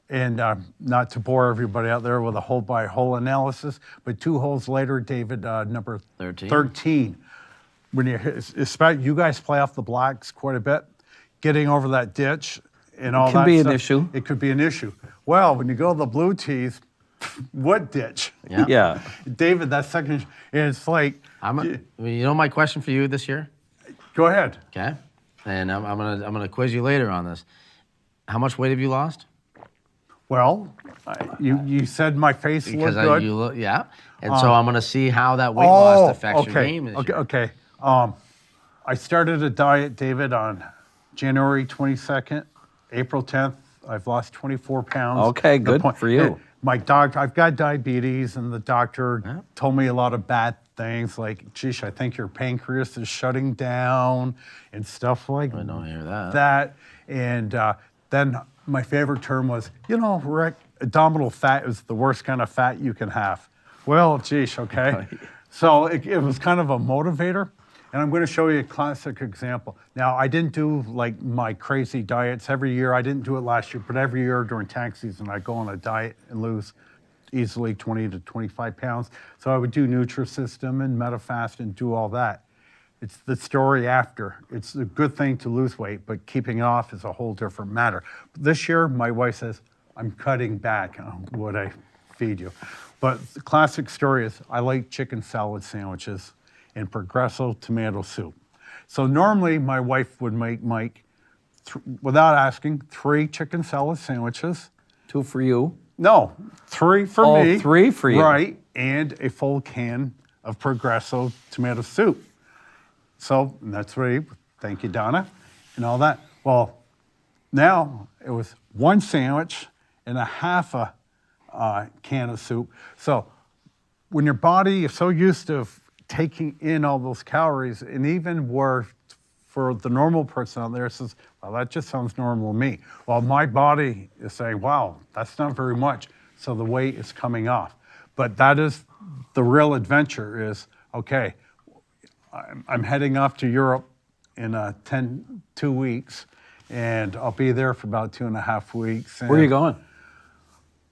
not to bore everybody out there with a hole-by-hole analysis, but 2 holes later, David, number 13. When you guys play off the blacks quite a bit, getting over that ditch and all that can be an stuff, issue. It could be an issue. Well, when you go to the blue tees, what ditch? Yeah. Yeah. David, that second, it's like, You know my question for you this year? go ahead. Okay. And I'm gonna quiz you later on this. How much weight have you lost? Well, you said my face Because looked good. you look, yeah. And so I'm gonna see how that weight loss affects your game this year. Okay. I started a diet, David, on January 22nd, April 10th. I've lost 24 pounds. Okay, good for you. My doctor, I've got diabetes, and the doctor told me a lot of bad things, like, geez, I think your pancreas is shutting down and stuff like I don't hear that. that. And then my favorite term was, Rick, abdominal fat is the worst kind of fat you can have. Well, geez, okay. So it was kind of a motivator. And I'm going to show you a classic example. Now, I didn't do like my crazy diets every year. I didn't do it last year, but every year during tax season, I go on a diet and lose easily 20 to 25 pounds. So I would do Nutrisystem and MetaFast and do all that. It's the story after. It's a good thing to lose weight, but keeping it off is a whole different matter. This year, my wife says, I'm cutting back on what I feed you. But the classic story is I like chicken salad sandwiches and Progresso tomato soup. So normally my wife would make Mike, without asking, 3 chicken salad sandwiches. 2 for you. No, 3 for me. 3 for you. Right, and a full can of Progresso tomato soup. So that's right. Thank you, Donna, and all that. Well, now it was 1 sandwich and a half a can of soup. So when your body is so used to taking in all those calories, and even where for the normal person out there says, well, that just sounds normal to me. Well, my body is saying, wow, that's not very much. So the weight is coming off. But that is the real adventure is, okay, I'm heading off to Europe in 2 weeks, and I'll be there for about 2.5 weeks. Where are you going?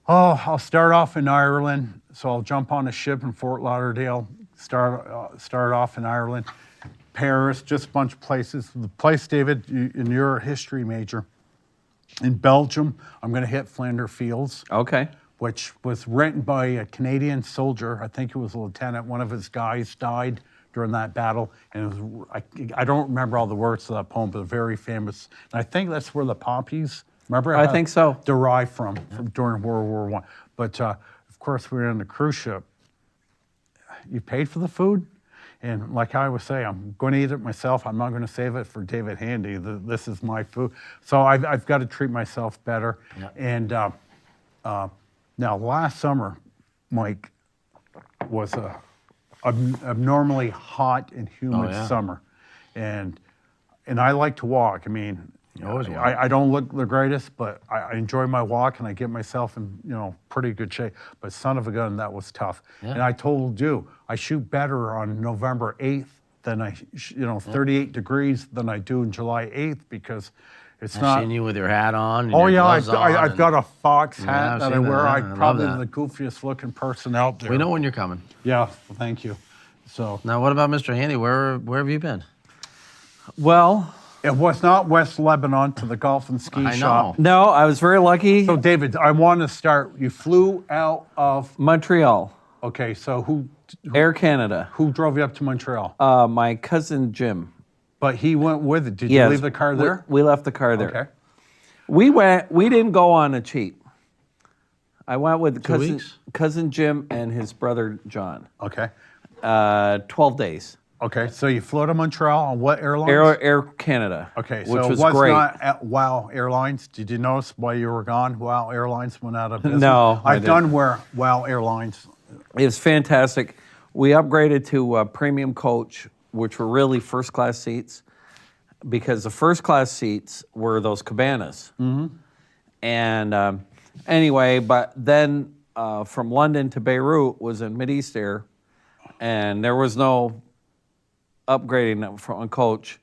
Oh, I'll start off in Ireland. So I'll jump on a ship in Fort Lauderdale, start off in Ireland, Paris, just a bunch of places. The place, David, and you're a history major. In Belgium, I'm going to hit Flanders Fields. Okay. Which was written by a Canadian soldier. I think it was a lieutenant. One of his guys died during that battle. And it was, I don't remember all the words to that poem, but very famous. And I think that's where the poppies, remember? I think so. Derived from during World War I. But of course, we were on the cruise ship. You paid for the food? And like I was saying, I'm going to eat it myself. I'm not going to save it for David Hendi. This is my food. So I've got to treat myself better. Yeah. And now last summer, Mike, was a abnormally hot and humid summer. And I like to walk. I mean, I don't look the greatest, but I enjoy my walk and I get myself in pretty good shape. But son of a gun, that was tough. Yeah. And I told you, I shoot better on November 8th than 38 degrees than I do in July 8th because it's not. I've seen you with your hat on. Oh yeah, I've got a fox hat that I wear. I'm probably the goofiest looking person out there. We know when you're coming. Yeah, well, thank you. So now, what about Mr. Hendi? Where have you been? Well, it was not West Lebanon to the golf and ski shop. No, I was very lucky. So, David, I want to start. You flew out of Montreal. Okay, so who Air Canada. drove you up to Montreal? My cousin Jim. But he went with it. Did you Yes, leave the car there? We left the car there. Okay. We didn't go on a cheap. I went with weeks? cousin Jim and his brother John. Okay. 12 days. Okay, so you flew to Montreal on what airlines? Air Canada. Okay, which so was it was great. not at WOW Airlines. Did you notice while you were gone, WOW Airlines went out of business? No, I I've done where WOW Airlines. It was fantastic. We upgraded to premium coach, which were really first class seats, because the first class seats were those cabanas. Mm-hmm. And anyway, but then from London to Beirut was in Mideast Air, and there was no upgrading from coach,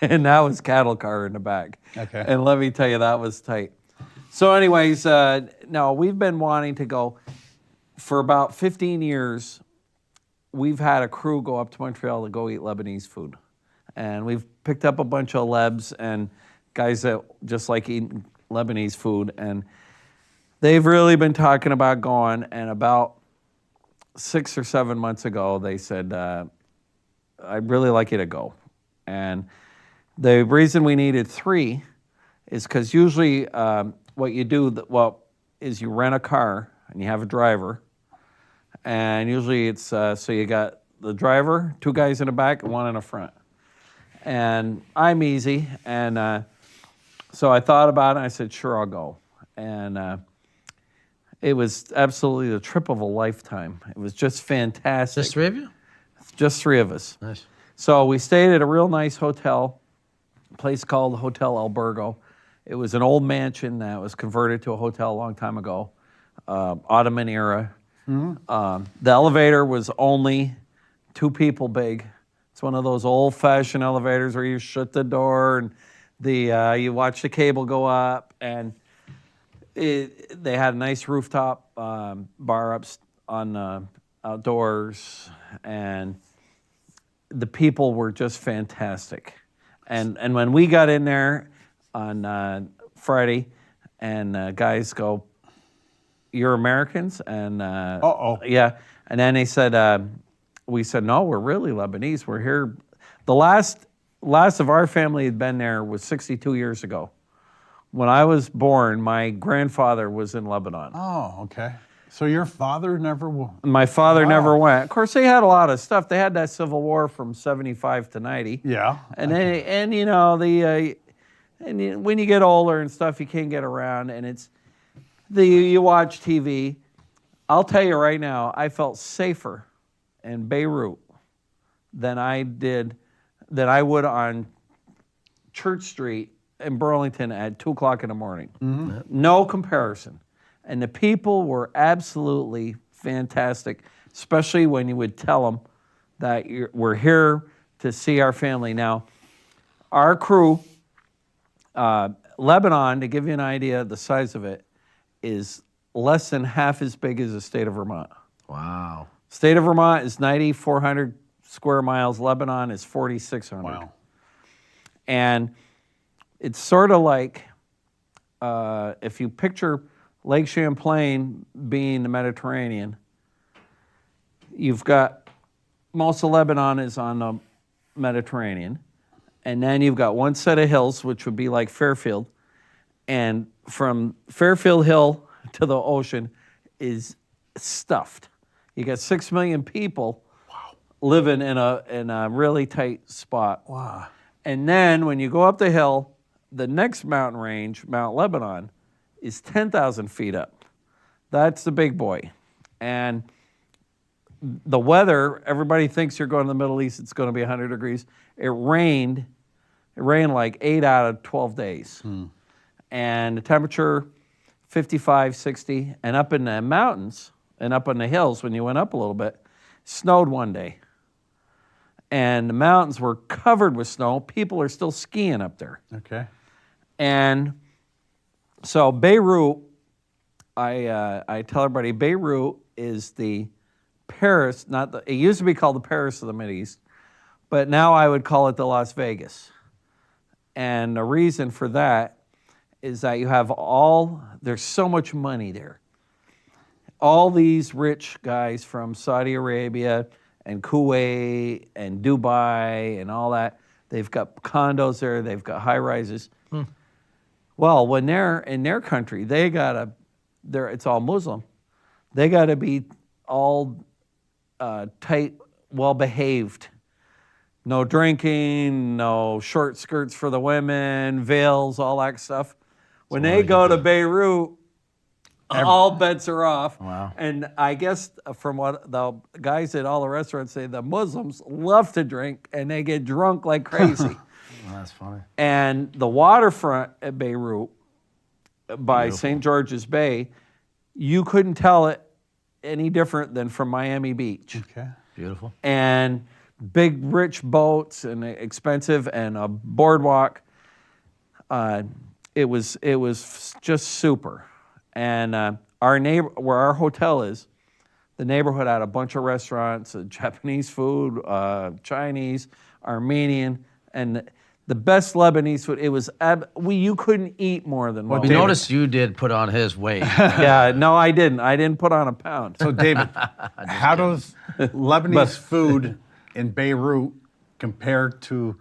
and that was cattle car in the back. Okay. And let me tell you, that was tight. So anyways, no, we've been wanting to go for about 15 years. We've had a crew go up to Montreal to go eat Lebanese food. And we've picked up a bunch of Lebs and guys that just like eating Lebanese food. And they've really been talking about going. And about 6 or 7 months ago, they said, I'd really like you to go. And the reason we needed 3 is because usually what you do, is you rent a car and you have a driver. And usually it's, so you got the driver, 2 guys in the back and 1 in the front. And I'm easy. And so I thought about it and I said, sure, I'll go. And it was absolutely the trip of a lifetime. It was just fantastic. Just 3 of you? Just 3 of us. Nice. So we stayed at a real nice hotel, a place called Hotel Albergo. It was an old mansion that was converted to a hotel a long time ago, Ottoman era. Mm-hmm. The elevator was only 2 people big. It's one of those old-fashioned elevators where you shut the door and you watch the cable go up. And they had a nice rooftop bar up on outdoors, and the people were just fantastic. And when we got in there on Friday, and guys go, "You're Americans?" And yeah. And then they said, we said, "No, we're really Lebanese. We're here." The last of our family had been there was 62 years ago. When I was born, my grandfather was in Lebanon. Oh, okay. So your father never... My father never went. Of course, they had a lot of stuff. They had that Civil War from 75 to 90. Yeah. And and you know, when you get older and stuff, you can't get around. And it's you watch TV. I'll tell you right now, I felt safer in Beirut than I would on Church Street in Burlington at 2 o'clock in the morning. Mm-hmm. No comparison. And the people were absolutely fantastic, especially when you would tell them that we're here to see our family. Now, our crew, Lebanon, to give you an idea of the size of it, is less than half as big as the state of Vermont. Wow. State of Vermont is 9,400 square miles. Lebanon is 4,600. Wow. And it's sort of like if you picture Lake Champlain being the Mediterranean, you've got most of Lebanon is on the Mediterranean, and then you've got one set of hills, which would be like Fairfield, and from Fairfield Hill to the ocean is stuffed. You got 6 million people living in a really tight spot. Wow. And then when you go up the hill, the next mountain range, Mount Lebanon, is 10,000 feet up. That's the big boy. And the weather, everybody thinks you're going to the Middle East, it's going to be 100 degrees. It rained like 8 out of 12 days. And the temperature, 55, 60. And up in the mountains and up on the hills, when you went up a little bit, snowed one day. And the mountains were covered with snow. People are still skiing up there. Okay. And so Beirut, I tell everybody, Beirut is the Paris, it used to be called the Paris of the Mideast, but now I would call it the Las Vegas. And the reason for that is that you have there's so much money there. all these rich guys from Saudi Arabia and Kuwait and Dubai and all that, they've got condos there, they've got high rises. Well, when they're in their country, it's all Muslim. They got to be all tight, well behaved. No drinking, no short skirts for the women, veils, all that stuff. When they go to Beirut, all bets are off. Wow. And I guess from what the guys at all the restaurants say, the Muslims love to drink and they get drunk like crazy. That's funny. And the waterfront at Beirut by St. George's Bay, you couldn't tell it any different than from Miami Beach. Okay. Beautiful. And big, rich boats and expensive and a boardwalk. It was just super. And where our hotel is, the neighborhood had a bunch of restaurants, Japanese food, Chinese, Armenian, and the best Lebanese food. It was you couldn't eat more than one. We noticed you did put on his weight. Yeah, no, I didn't. I didn't put on a pound. So, David, how does Lebanese food in Beirut compare to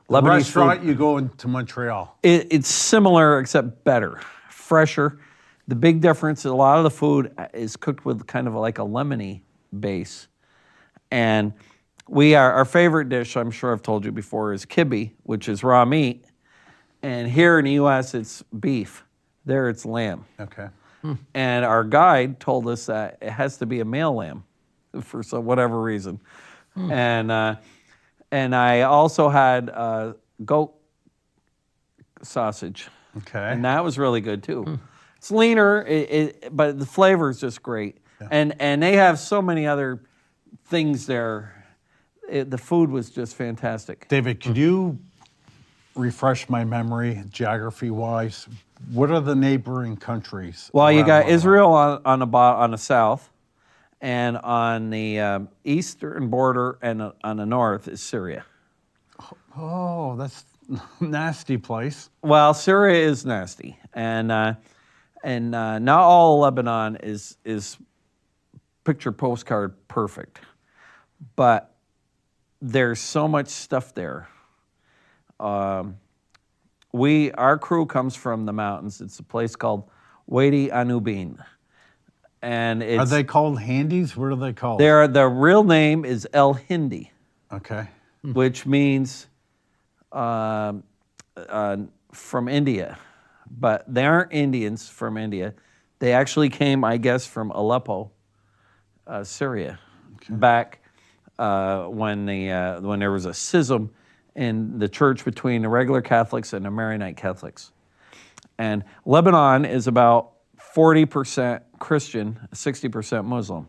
the Lebanese restaurant food. you go into Montreal? It's similar except better, fresher. The big difference, a lot of the food is cooked with kind of like a lemony base. And our favorite dish, I'm sure I've told you before, is kibbe, which is raw meat. And here in the U.S., it's beef. There, it's lamb. Okay. And our guide told us that it has to be a male lamb for whatever reason. And I also had goat sausage. Okay. And that was really good too. It's leaner, but the flavor is just great. Yeah. And they have so many other things there. The food was just fantastic. David, could you refresh my memory, geography-wise? What are the neighboring countries? Well, you around got Lebanon? Israel on the south, and on the eastern border and on the north is Syria. Oh, that's a nasty place. Well, Syria is nasty, and not all Lebanon is picture postcard perfect, but there's so much stuff there. Our crew comes from the mountains. It's a place called Wadi Anubin, and Are they called Handys? What are they called? the real name is El Hendi, Okay. which means from India, but they aren't Indians from India. They actually came, I guess, from Aleppo, Syria, back when there was a schism in the church between the regular Catholics and the Maronite Catholics. And Lebanon is about 40% Christian, 60% Muslim.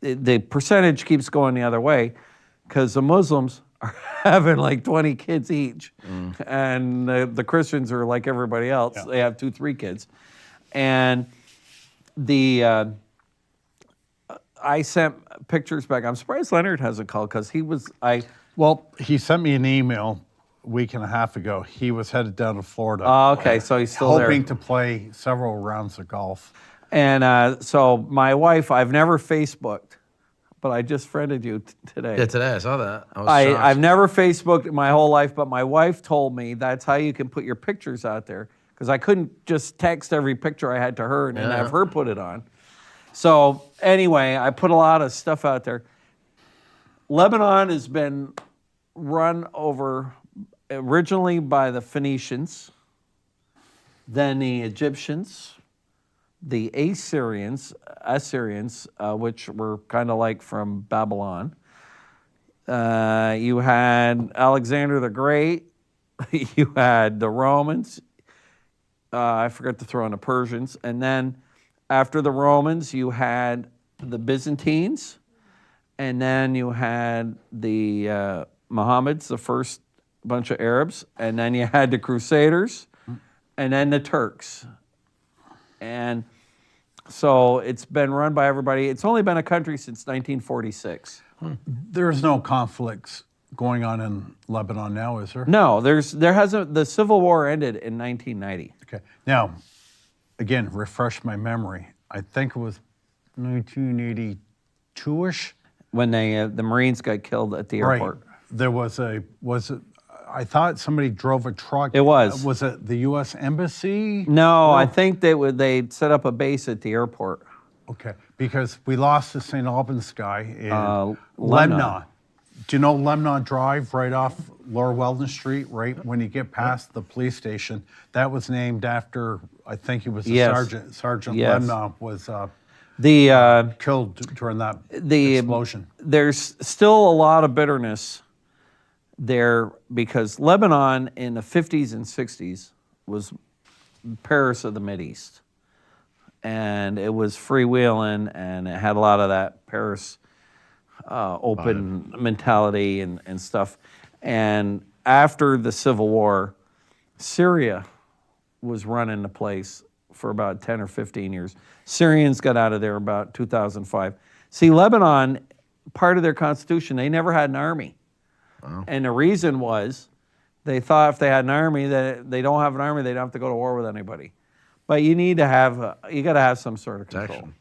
The percentage keeps going the other way because the Muslims are having like 20 kids each. And the Christians are like everybody else. Yeah. They have 2-3 kids. And I sent pictures back. I'm surprised Leonard hasn't called because Well, he sent me an email a week and a half ago. He was headed down to Florida. okay, so he's still hoping there. to play several rounds of golf. And so my wife, I've never Facebooked, but I just friended you today. Yeah, today I saw that. I was shocked. I've never Facebooked in my whole life, but my wife told me that's how you can put your pictures out there because I couldn't just text every picture I had to her and then have her put it on. So anyway, I put a lot of stuff out there. Lebanon has been run over originally by the Phoenicians, then the Egyptians, the Assyrians, which were kind of like from Babylon. You had Alexander the Great. You had the Romans. I forgot to throw in the Persians. And then after the Romans, you had the Byzantines. And then you had the Mohammeds, the first bunch of Arabs. And then you had the Crusaders. And then the Turks. And so it's been run by everybody. It's only been a country since 1946. There's no conflicts going on in Lebanon now, is there? No, there hasn't. The Civil War ended in 1990. Okay. Now, again, refresh my memory. I think it was 1982ish. when the Marines got killed at the Right. airport. There was I thought somebody drove a truck. It was. Was it the U.S. Embassy? No, I think they'd set up a base at the airport. Okay, because we lost the St. Albans guy in Lebanon. Lebanon. Do you know Lebanon Drive right off Lower Weldon Street, right when you get past the police station? That was named after, I think he was a Yes. sergeant. Sergeant Yes. Lebanon was The killed during that explosion. There's still a lot of bitterness there because Lebanon in the 50s and 60s was Paris of the Mideast. And it was freewheeling, and it had a lot of that Paris open mentality and stuff. And after the Civil War, Syria was running the place for about 10 or 15 years. Syrians got out of there about 2005. See, Lebanon, part of their constitution, they never had an army. And the reason was they thought if they had an army, that they don't have an army, they don't have to go to war with anybody. But you need to have, you got to have some sort of control. Protection.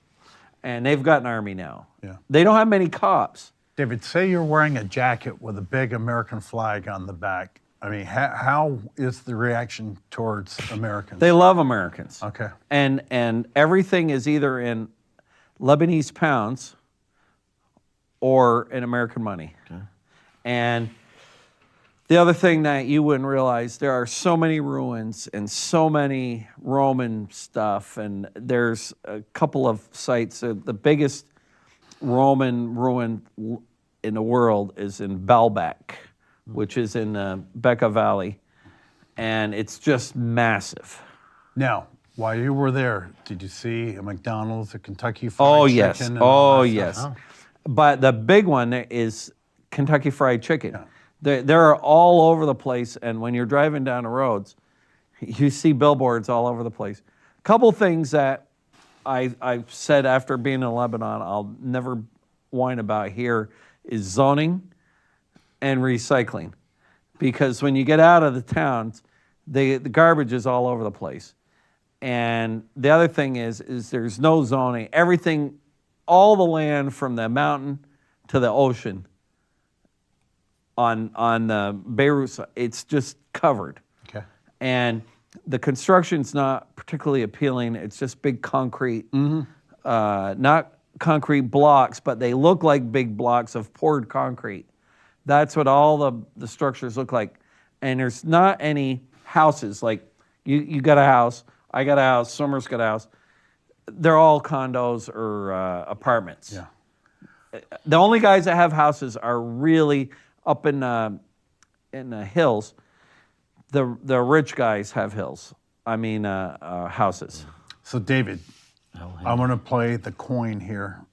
And they've got an army now. Yeah. They don't have many cops. David, say you're wearing a jacket with a big American flag on the back. I mean, how is the reaction towards Americans? They love Americans. Okay. And everything is either in Lebanese pounds or in American money. Okay. And the other thing that you wouldn't realize, there are so many ruins and so many Roman stuff, and there's a couple of sites. The biggest Roman ruin in the world is in Baalbek, which is in the Bekaa Valley, and it's just massive. Now, while you were there, did you see a McDonald's, a Kentucky Fried Chicken? Yes. and Oh, all that yes. stuff? But the big one is Kentucky Fried Chicken. Yeah. They're all over the place, and when you're driving down the roads, you see billboards all over the place. A couple things that I said after being in Lebanon I'll never whine about here is zoning and recycling. Because when you get out of the towns, the garbage is all over the place. And the other thing is there's no zoning. Everything, all the land from the mountain to the ocean on the Beirut side, it's just covered. Okay. And the construction's not particularly appealing. It's just big concrete, not concrete blocks, but they look like big blocks of poured concrete. That's what all the structures look like. And there's not any houses. Like you got a house, I got a house, Summer's got a house. They're all condos or apartments. Yeah. The only guys that have houses are really up in the hills. The rich guys have hills. I mean houses. So, David, I'm going to play the coin here.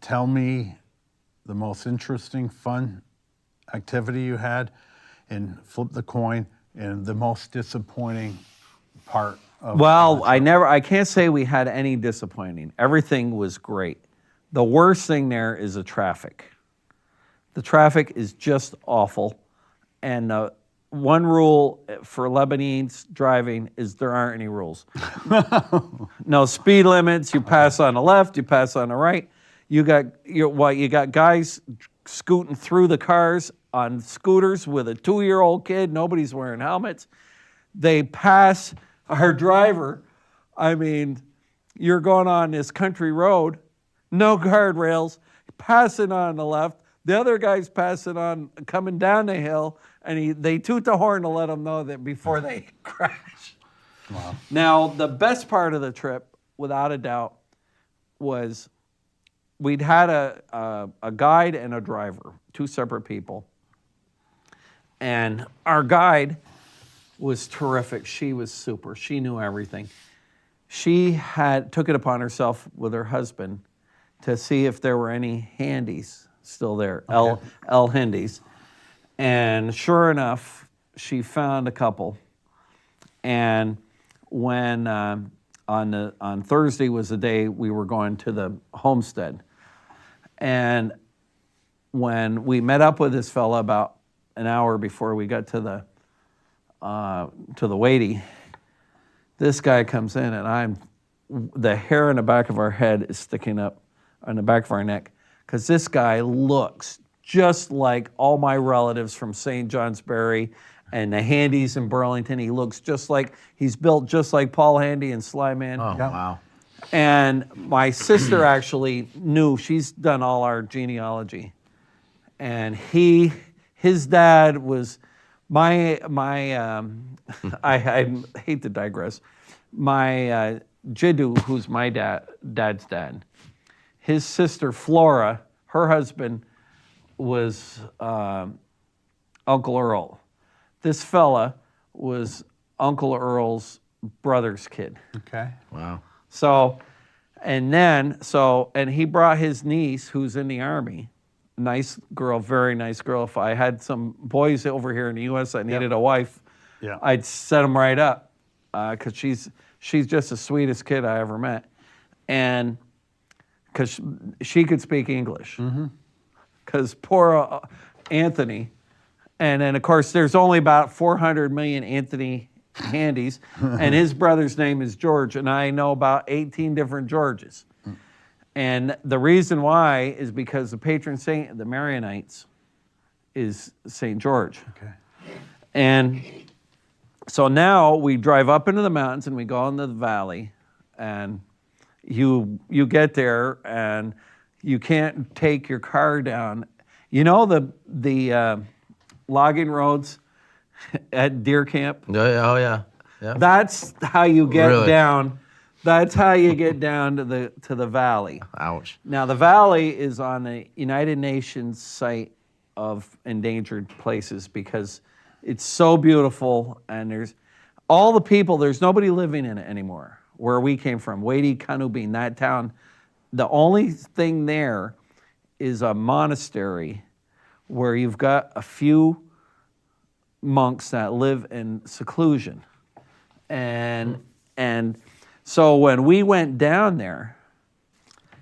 Tell me the most interesting, fun activity you had, and flip the coin, and the most disappointing part of Well, I can't say we had any disappointing. Everything was great. The worst thing there is the traffic. The traffic is just awful. And one rule for Lebanese driving is there aren't any rules. No speed limits. You pass on the left, you pass on the right. You got guys scooting through the cars on scooters with a 2-year-old kid. Nobody's wearing helmets. They pass our driver. I mean, you're going on this country road, no guardrails, passing on the left. The other guy's passing on, coming down the hill, and they toot the horn to let them know that before they crash. Wow. Now, the best part of the trip, without a doubt, was we'd had a guide and a driver, 2 separate people. And our guide was terrific. She was super. She knew everything. She took it upon herself with her husband to see if there were any Hendis still there, Okay. L Hendis. And sure enough, she found a couple. And when on Thursday was the day we were going to the homestead. And when we met up with this fella about an hour before we got to the Wadey, this guy comes in, and the hair on the back of our head is sticking up on the back of our neck because this guy looks just like all my relatives from St. Johnsbury and the Hendys in Burlington. He looks just like, he's built just like Paul Hendi and Sly Man. Oh, wow. And my sister actually knew, she's done all our genealogy. And his dad was I hate to digress. My Jiddu, who's my dad's dad, his sister Flora, her husband was Uncle Earl. This fella was Uncle Earl's brother's kid. Okay. Wow. So, and he brought his niece who's in the Army. Nice girl, very nice girl. If I had some boys over here in the U.S. that needed a wife, I'd set them right up because she's just the sweetest kid I ever met. And because she could speak English. Because poor Anthony, and then of course there's only about 400 million Anthony Handys, and his brother's name is George, and I know about 18 different Georges. And the reason why is because the patron saint of the Marianites is St. George. Okay. And so now we drive up into the mountains and we go into the valley, and you get there and you can't take your car down. You know the logging roads at deer camp? Oh, yeah. Yeah. That's how you get Really? down. That's how you get down to the valley. Ouch. Now the valley is on a United Nations site of endangered places because it's so beautiful, and there's all the people, there's nobody living in it anymore. Where we came from, Wadey, Canubin, that town, the only thing there is a monastery where you've got a few monks that live in seclusion. And so when we went down there,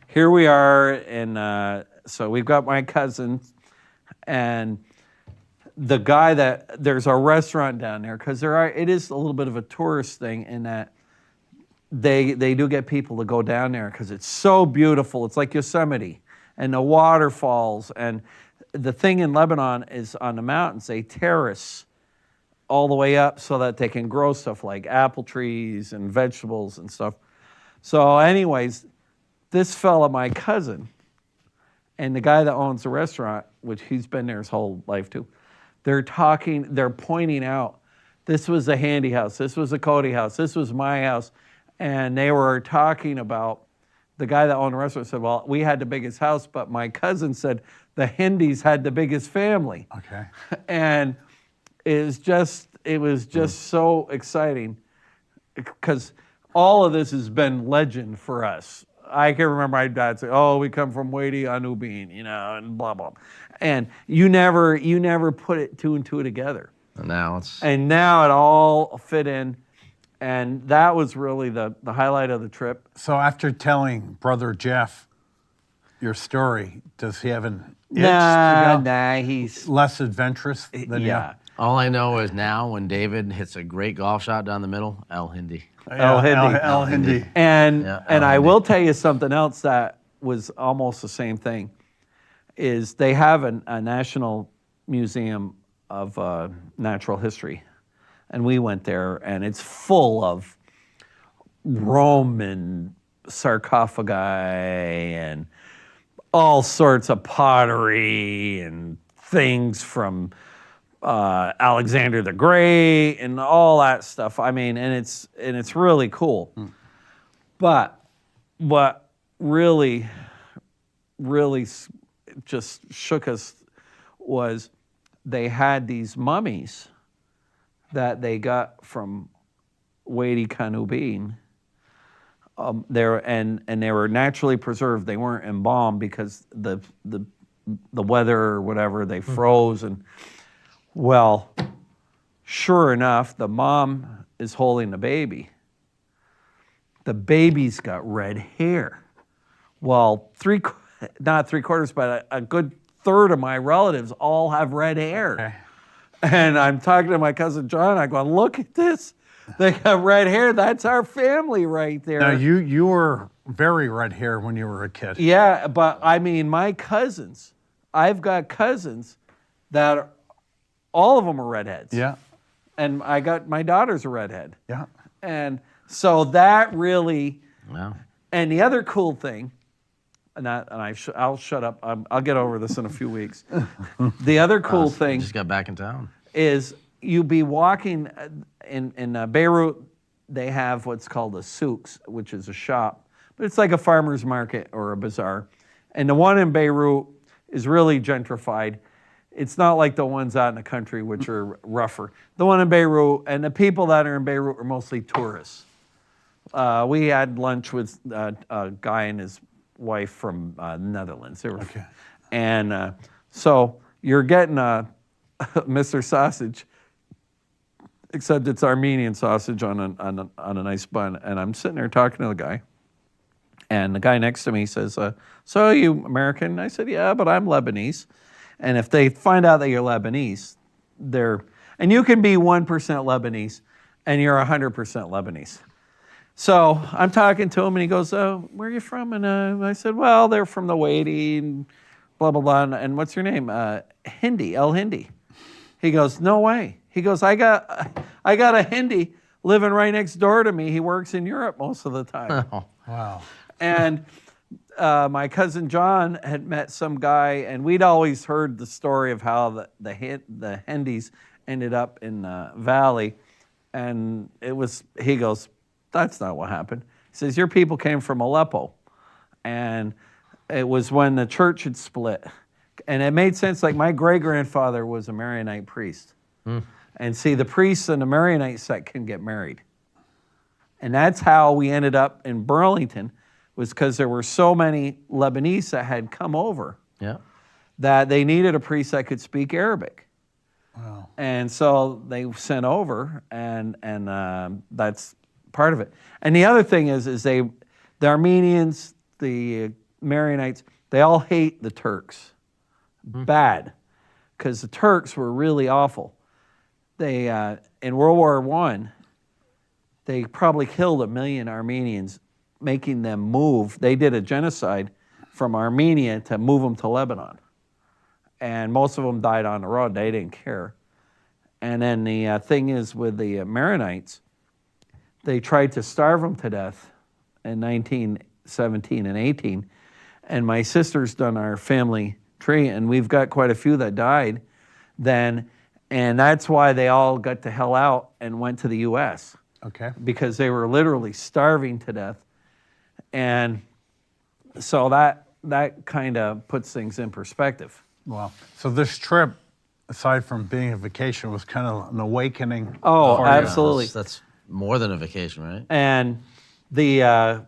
here we are, and so we've got my cousin, and the guy there's a restaurant down there, because it is a little bit of a tourist thing in that they do get people to go down there because it's so beautiful. It's like Yosemite, and the waterfalls, and the thing in Lebanon is on the mountains, they terrace all the way up so that they can grow stuff like apple trees and vegetables and stuff. So anyways, this fella, my cousin, and the guy that owns the restaurant, which he's been there his whole life too, they're pointing out, this was a Handy house, this was a Cody house, this was my house. And they were talking about, the guy that owned the restaurant said, well, we had the biggest house, but my cousin said the Hendys had the biggest family. Okay. And it was just so exciting because all of this has been legend for us. I can remember my dad saying, oh, we come from Wadey, Anubin, and blah, blah. And you never put two and two together. And now it all fit in. And that was really the highlight of the trip. So after telling Brother Jeff your story, does he have an itch to go? Nah, he's Less adventurous than you? all I know is now when David hits a great golf shot down the middle, El Hindi. El Hendi. El Hindi. And I Hendi. will tell you something else that was almost the same thing, is they have a National Museum of Natural History. And we went there, and it's full of Roman sarcophagi and all sorts of pottery and things from Alexander the Great and all that stuff. I mean, and it's really cool. But what really just shook us was they had these mummies that they got from Wadey Canubin. They were naturally preserved. They weren't embalmed because the weather or whatever, they froze. And well, sure enough, the mom is holding the baby. The baby's got red hair. Well, not three quarters, but a good third of my relatives all have red hair. Okay. And I'm talking to my cousin John. I go, look at this. They got red hair. That's our family right there. Now, you were very red hair when you were a kid. Yeah, but I mean, my cousins, I've got cousins that all of them are redheads. Yeah. And I got my daughter's a redhead. Yeah. And so that really, Wow. and the other cool thing, I'll shut up. I'll get over this in a few weeks. The other cool thing Just got back in town. is you be walking in Beirut. They have what's called a souks, which is a shop, but it's like a farmer's market or a bazaar. And the one in Beirut is really gentrified. It's not like the ones out in the country, which are rougher. The one in Beirut, and the people that are in Beirut are mostly tourists. We had lunch with a guy and his wife from the Netherlands. They were, Okay. And so you're getting a Mr. Sausage, except it's Armenian sausage on a nice bun. And I'm sitting there talking to the guy. And the guy next to me says, so are you American? I said, yeah, but I'm Lebanese. And if they find out that you're Lebanese, and you can be 1% Lebanese and you're 100% Lebanese. So I'm talking to him and he goes, where are you from? And I said, well, they're from the Wadi and blah, blah, blah. And what's your name? Hendi, El Hendi. He goes, no way. He goes, I got a Hendi living right next door to me. He works in Europe most of the time. Wow. And my cousin John had met some guy, and we'd always heard the story of how the Hendis ended up in the valley. And he goes, that's not what happened. He says, your people came from Aleppo. And it was when the church had split. And it made sense, like my great-grandfather was a Maronite priest. And see, the priests in the Maronite sect can get married. And that's how we ended up in Burlington, was because there were so many Lebanese that had come over that they needed a priest that could speak Arabic. Wow. And so they sent over, and that's part of it. And the other thing is the Armenians, the Maronites, they all hate the Turks. Bad. Because the Turks were really awful. They, in World War I, they probably killed 1 million Armenians, making them move. They did a genocide from Armenia to move them to Lebanon. And most of them died on the road. They didn't care. And then the thing is with the Maronites, they tried to starve them to death in 1917 and 18. And my sister's done our family tree, and we've got quite a few that died then. And that's why they all got the hell out and went to the U.S. Okay. Because they were literally starving to death. And so that kind of puts things in perspective. Wow. So this trip, aside from being a vacation, was kind of an awakening. Oh, for you. absolutely. That's more than a vacation, right? And the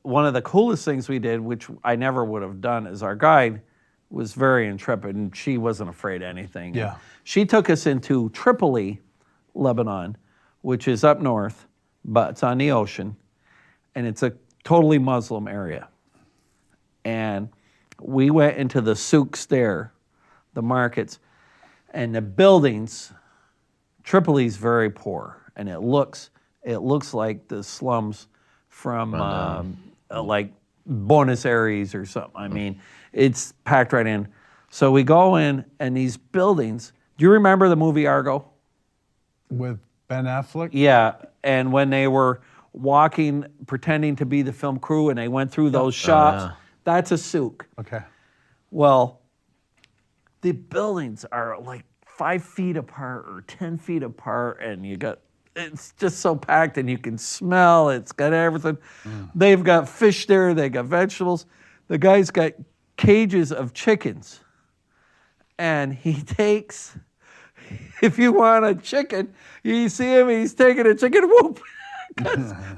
one of the coolest things we did, which I never would have done, is our guide was very intrepid, and she wasn't afraid of anything. Yeah. She took us into Tripoli, Lebanon, which is up north, but it's on the ocean, and it's a totally Muslim area. And we went into the souks there, the markets, and the buildings. Tripoli's very poor, and it looks like the slums from like Buenos Aires or something. I mean, it's packed right in. So we go in, and these buildings. Do you remember the movie Argo? With Ben Affleck? Yeah, and when they were walking, pretending to be the film crew, and they went through those shops, that's a souk. Okay. Well, the buildings are like 5 feet apart or 10 feet apart, and it's just so packed, and you can smell, it's got everything. They've got fish there, they got vegetables. The guy's got cages of chickens. And he takes, if you want a chicken, you see him, he's taking a chicken, whoop.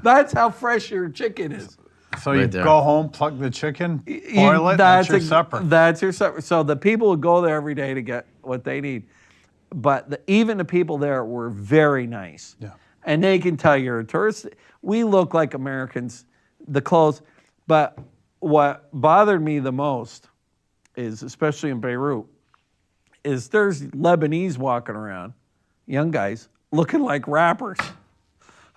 That's how fresh your chicken is. So Right you there. go home, plug the chicken, boil it, that's your supper. That's your supper. So the people would go there every day to get what they need. But even the people there were very nice. Yeah. And they can tell you're a tourist. We look like Americans, the clothes. But what bothered me the most is, especially in Beirut, is there's Lebanese walking around, young guys, looking like rappers.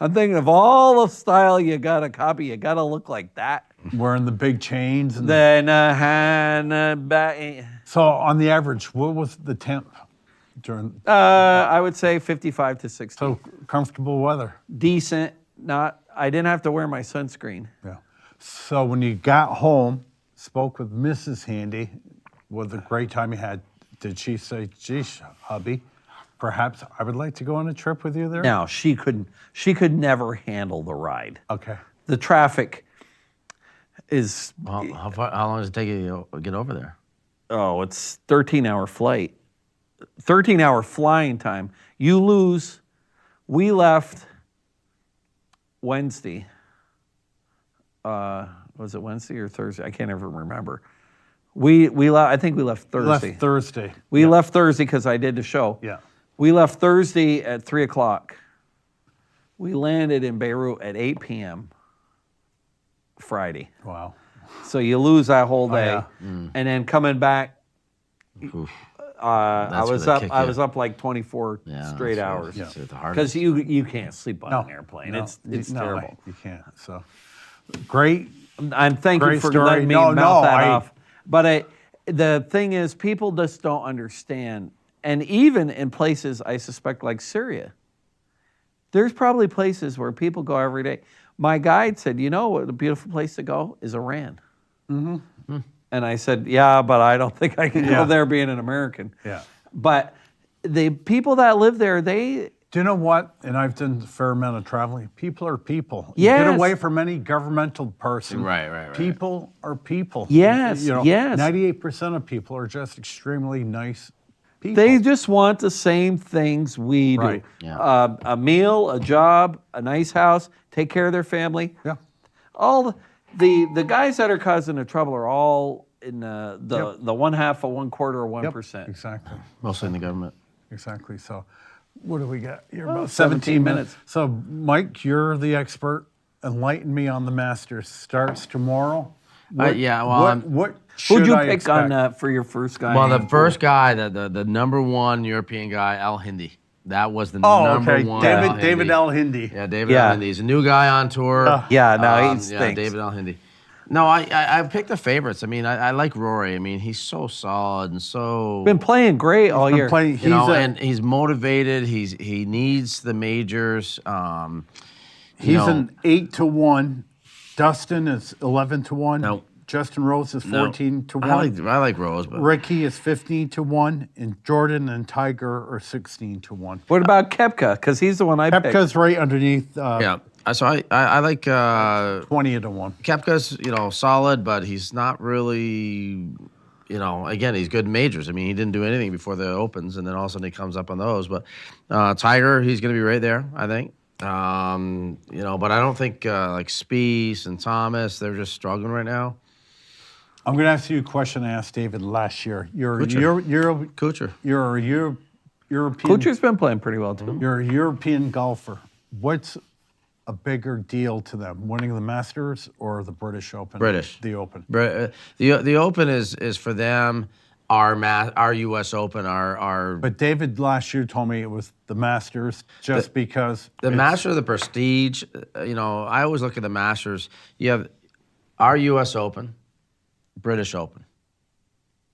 I'm thinking of all the style you got to copy. You got to look like that. Wearing the big chains. And Then back. so on the average, what was the temp during? I would say 55 to 60. So comfortable weather. Decent. I didn't have to wear my sunscreen. Yeah. So when you got home, spoke with Mrs. Hendi, what a great time you had. Did she say, geez, hubby, perhaps I would like to go on a trip with you there? Now, she could never handle the ride. Okay. The traffic is, How long does it take you to get over there? oh, it's 13-hour flight. 13-hour flying time. We left Wednesday. Was it Wednesday or Thursday? I can't ever remember. I think we left Thursday. Left Thursday. We left Thursday because I did the show. Yeah. We left Thursday at 3 o'clock. We landed in Beirut at 8 p.m. Friday. Wow. So you lose that whole day. yeah. And then coming back, I That's was where up. they kick I you. was up like 24 Yeah, straight that's hours. right. It's the hardest. Because you can't sleep on an airplane. No, It's no, terrible. You can't. So great. I'm thank you Great for story. letting me No, mouth that I- off. But the thing is, people just don't understand. And even in places, I suspect, like Syria, there's probably places where people go every day. My guide said, you know what a beautiful place to go is Iran. Mm-hmm. And I said, yeah, but I don't think I can Yeah. go there being an American. Yeah. But the people that live there, they... Do you know what? And I've done a fair amount of traveling. People are people. You get Yes. away from any governmental person. Right. People are people. Yes, yes. 98% of people are just extremely nice people. They just want the same things we do. Right. Yeah. A meal, a job, a nice house, take care of their family. Yeah. All the guys that are causing the trouble are all in the 1/2 or 1/4 or Yep. 1%. Exactly. Mostly in the government. Exactly. So what do we got? You're Well, about 17 17 minutes. So Mike, you're the expert. Enlighten me on the Masters. Starts tomorrow. Yeah, well, what should Who'd you I pick expect? on for your first guy? Well, the first guy, the number one European guy, Hendi. That was the Oh, number okay. one. David L. Hindi. Yeah, David Yeah. Hendi. He's a new guy on tour. Yeah, no, he Yeah, stinks. David Hendi. No, I picked the favorites. I mean, I like Rory. I mean, he's so solid and so Been playing great all year. Playing, you know, and he's motivated. He needs the majors. he's an 8-1. Dustin is 11-1. No. Justin Rose is No. 14-1. I like Rose, but Ricky is 15-1, and Jordan and Tiger are 16-1. What about Koepka? Because he's the one I picked. Kepka's right underneath yeah. So I like 20-1. Koepka's solid, but he's not really. Again, he's good in majors. I mean, he didn't do anything before the Opens, and then all of a sudden he comes up on those. But Tiger, he's going to be right there, I think. But I don't think like Spieth and Thomas, they're just struggling right now. I'm going to ask you a question I asked David last year. Kuchar. You're a European. Kuchar's been playing pretty well, too. You're a European golfer. What's a bigger deal to them, winning the Masters or the British Open? British. The Open. The Open is for them. Our U.S. Open, our But David last year told me it was the Masters just because the Masters, the prestige. I always look at the Masters. You have our U.S. Open, British Open.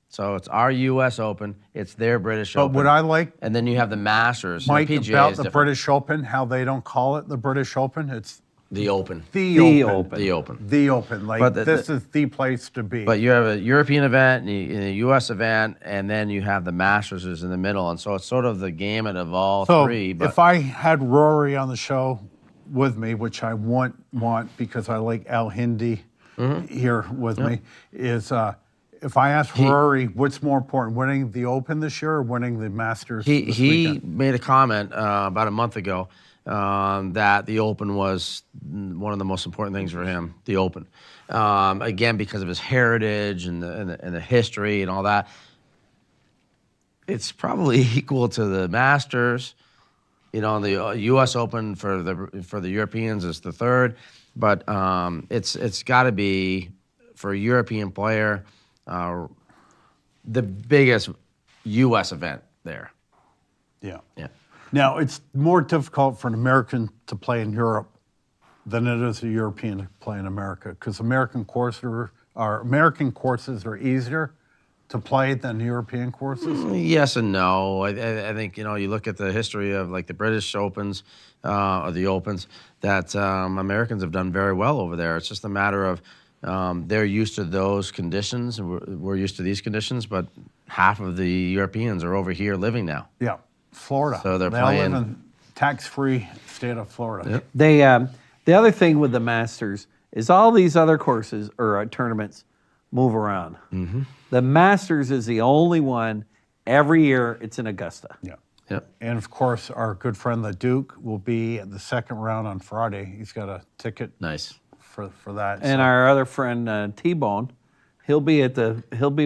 So it's our U.S. Open. It's their British But Open. what I like, and then you have the Masters. Mike, the PGA about is the different. British Open, how they don't call it the British Open, it's The Open. the Open. Open. The Open. The Open. Like, But this is the place to be. But you have a European event and a U.S. event, and then you have the Masters is in the middle, and so it's sort of the gamut of all So three. But if I had Rory on the show with me, which I want because I like Al Hindi here with me, is if I ask Rory what's more important, winning the Open this year or winning the Masters this he weekend? made a comment about a month ago that the Open was one of the most important things for him. The Open, again, because of his heritage and the history and all that. It's probably equal to the Masters. The U.S. Open for the Europeans is the third, but it's got to be for a European player the biggest U.S. event there. Yeah. Yeah. Now, it's more difficult for an American to play in Europe than it is a European to play in America, because American courses are easier to play than European courses. Yes and no. I think, you look at the history of like the British Opens or the Opens, that Americans have done very well over there. It's just a matter of they're used to those conditions, and we're used to these conditions, but half of the Europeans are over here living now. Yeah, Florida. So they're they all playing- live in tax-free state of Florida. Yep. They the other thing with the Masters is all these other courses or tournaments move around. Mm-hmm. The Masters is the only one every year. It's in Augusta. Yeah. Yep. And of course, our good friend the Duke will be at the second round on Friday. He's got a ticket Nice. for that. And our other friend T-Bone, he'll be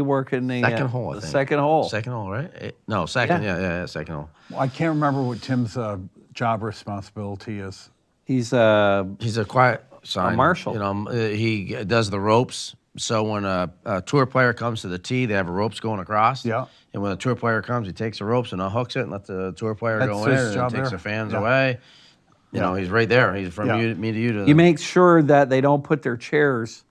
working the Second hole, I the think. second hole. Second hole, right? No, second. Yeah, second hole. I can't remember what Tim's job responsibility is. He's He's a quiet sign. marshal. He does the ropes. So when a tour player comes to the tee, they have ropes going across. Yeah. And when a tour player comes, he takes the ropes and unhooks it and lets the tour player That's go in his and job takes there. the fans Yeah. away. You know, he's right there. He's from Yeah. me to you to He makes sure that they don't put their chairs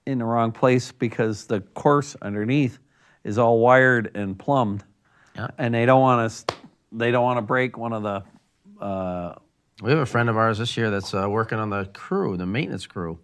in the wrong place because the course underneath is all wired and plumbed, Yeah. and they don't want to break one of the. We have a friend of ours this year that's working on the crew, the maintenance crew.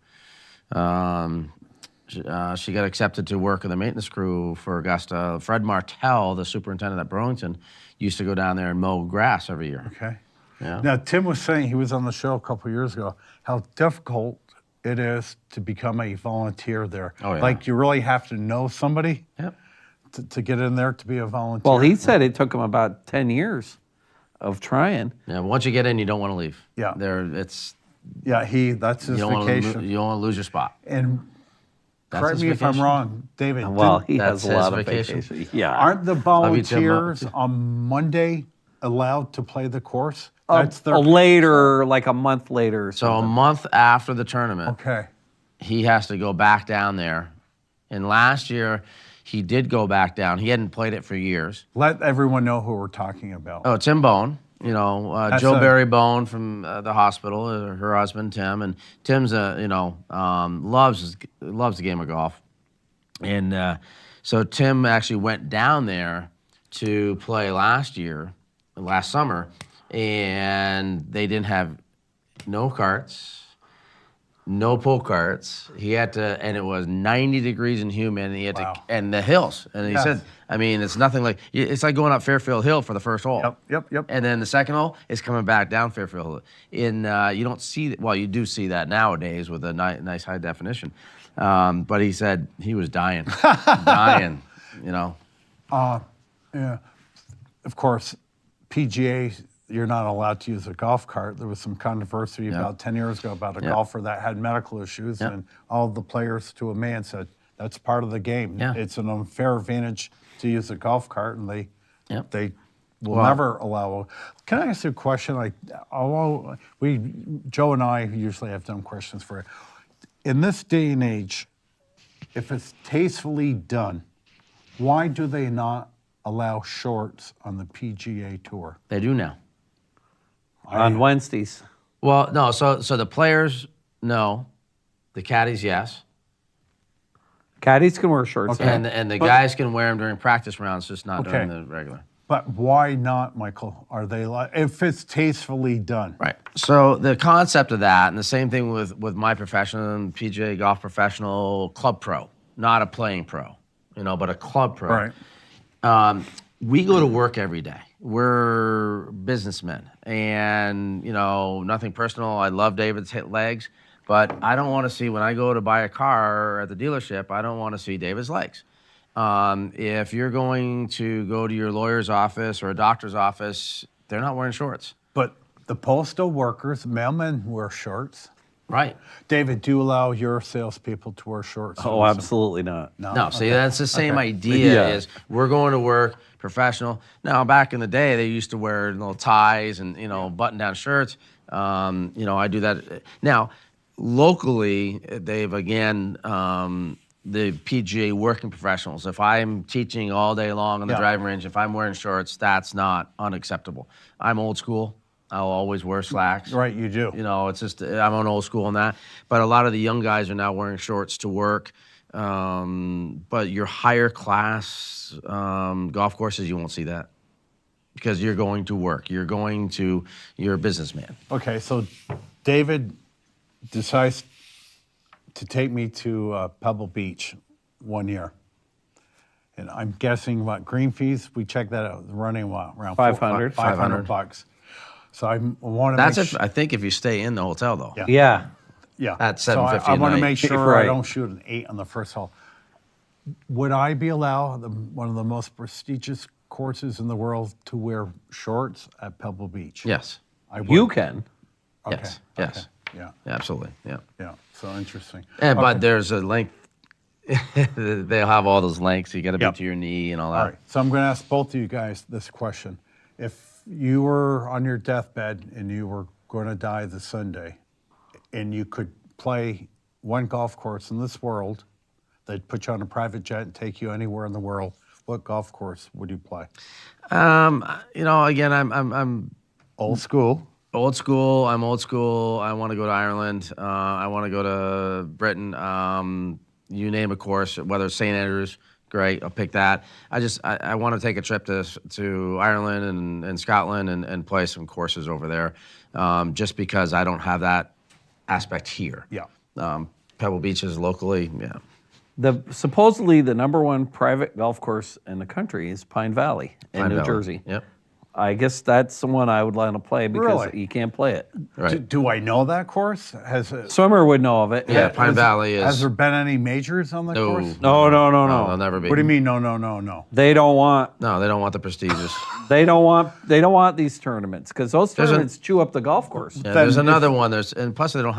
She got accepted to work on the maintenance crew for Augusta. Fred Martell, the superintendent at Burlington, used to go down there and mow grass every year. Okay. Yeah. Now, Tim was saying, he was on the show a couple of years ago, how difficult it is to become a volunteer there. Oh, yeah. Like, you really have to know somebody Yep. to get in there to be a volunteer. Well, he said it took him about 10 years of trying. Yeah. Once you get in, you don't want to leave. Yeah. It's Yeah, that's his you don't vacation. you don't want to lose your spot. And That's correct his me if I'm vacation. wrong, David. Well, didn't- he That's has a lot his of vacation. vacation. Yeah. aren't the you, Tim. volunteers on Monday allowed to play the course? That's their Later, like a month later or So a something. month after the tournament, Okay. he has to go back down there. And last year, he did go back down. He hadn't played it for years. Let everyone know who we're talking about. Oh, Tim Bone. That's Joe a- Barry Bone from the hospital, her husband Tim, and Tim's loves the game of golf, and so Tim actually went down there to play last summer, and they didn't have no carts, no pull carts. He had to, and it was 90 degrees and humid, and he had Wow. to, and the hills, and he Yes. said, I mean, it's nothing like it's like going up Fairfield Hill for the first hole. Yep. And then the second hole is coming back down Fairfield. You don't see, well, you do see that nowadays with a nice high definition. But he said he was dying, dying, Yeah. Of course, PGA, you're not allowed to use a golf cart. There was some controversy about 10 years ago about a golfer that had medical issues, and all the players to a man said, that's part of the game. Yeah. It's an unfair advantage to use a golf cart, and they will Well- never allow. Can I ask you a question? Like, Joe and I usually have dumb questions for you. In this day and age, if it's tastefully done, why do they not allow shorts on the PGA Tour? They do now. on Wednesdays. Well, no, so the players, no. The caddies, yes. Caddies can wear shorts. Okay. And the guys can wear them during practice rounds, just not Okay. during the regular. But why not, Michael? Are they like, if it's tastefully done? Right. So the concept of that, and the same thing with my profession, PGA golf professional, club pro, not a playing pro, but a club pro. Right. We go to work every day. We're businessmen, and nothing personal. I love David's hit legs, but I don't want to see when I go to buy a car at the dealership. I don't want to see David's legs. If you're going to go to your lawyer's office or a doctor's office, they're not wearing shorts. But the postal workers, mailmen wear shorts. Right. David, do you allow your salespeople to wear shorts? Oh, absolutely not. No, see, that's the same idea. Yeah. Is we're going to work professional. Now, back in the day, they used to wear little ties and button-down shirts. I do that now. Locally, they've again the PGA working professionals. If I'm teaching all day long on the Yeah. driving range, if I'm wearing shorts, that's not unacceptable. I'm old school. I'll always wear slacks. Right, you do. You know, it's just I'm on old school on that. But a lot of the young guys are now wearing shorts to work. But your higher class golf courses, you won't see that because you're going to work. You're a businessman. Okay, so David decides to take me to Pebble Beach one year. And I'm guessing what green fees, we checked that out, running what, around 500. 500 bucks. So I want to That's make I think if you stay in the hotel though. Yeah. Yeah. Yeah. At So $750 I a want to night. make sure Right. I don't shoot an 8 on the first hole. Would I be allowed, one of the most prestigious courses in the world, to wear shorts at Pebble Beach? Yes. I would. You can. Okay. Yes. Yes. Okay. Yeah. Absolutely. Yeah. Yeah. So interesting. And Okay. but there's a length. They'll have all those lengths. You got to be Yep. to your knee and all that. All right. So I'm going to ask both of you guys this question. If you were on your deathbed and you were going to die this Sunday, and you could play one golf course in this world, they'd put you on a private jet and take you anywhere in the world, what golf course would you play? You know, again, I'm Old school. old school. I'm old school. I want to go to Ireland. I want to go to Britain. You name a course, whether it's St. Andrews, great. I'll pick that. I want to take a trip to Ireland and Scotland and play some courses over there, just because I don't have that aspect here. Yeah. Pebble Beach is locally, yeah. Supposedly the number one private golf course in the country is Pine Valley in Pine New Valley. Jersey. Yep. I guess that's the one I would want to play because Really? you can't play it. Right. Do I know that course? Has it, Swimmer would know of it. Yeah, Pine Valley is. has there been any majors on the No. course? No, no, no, No, no. they'll never be. What do you mean? No. They don't want. No, they don't want the prestigious. They don't want these tournaments because those tournaments chew up the golf course. Yeah, Then there's if- another one. And plus they don't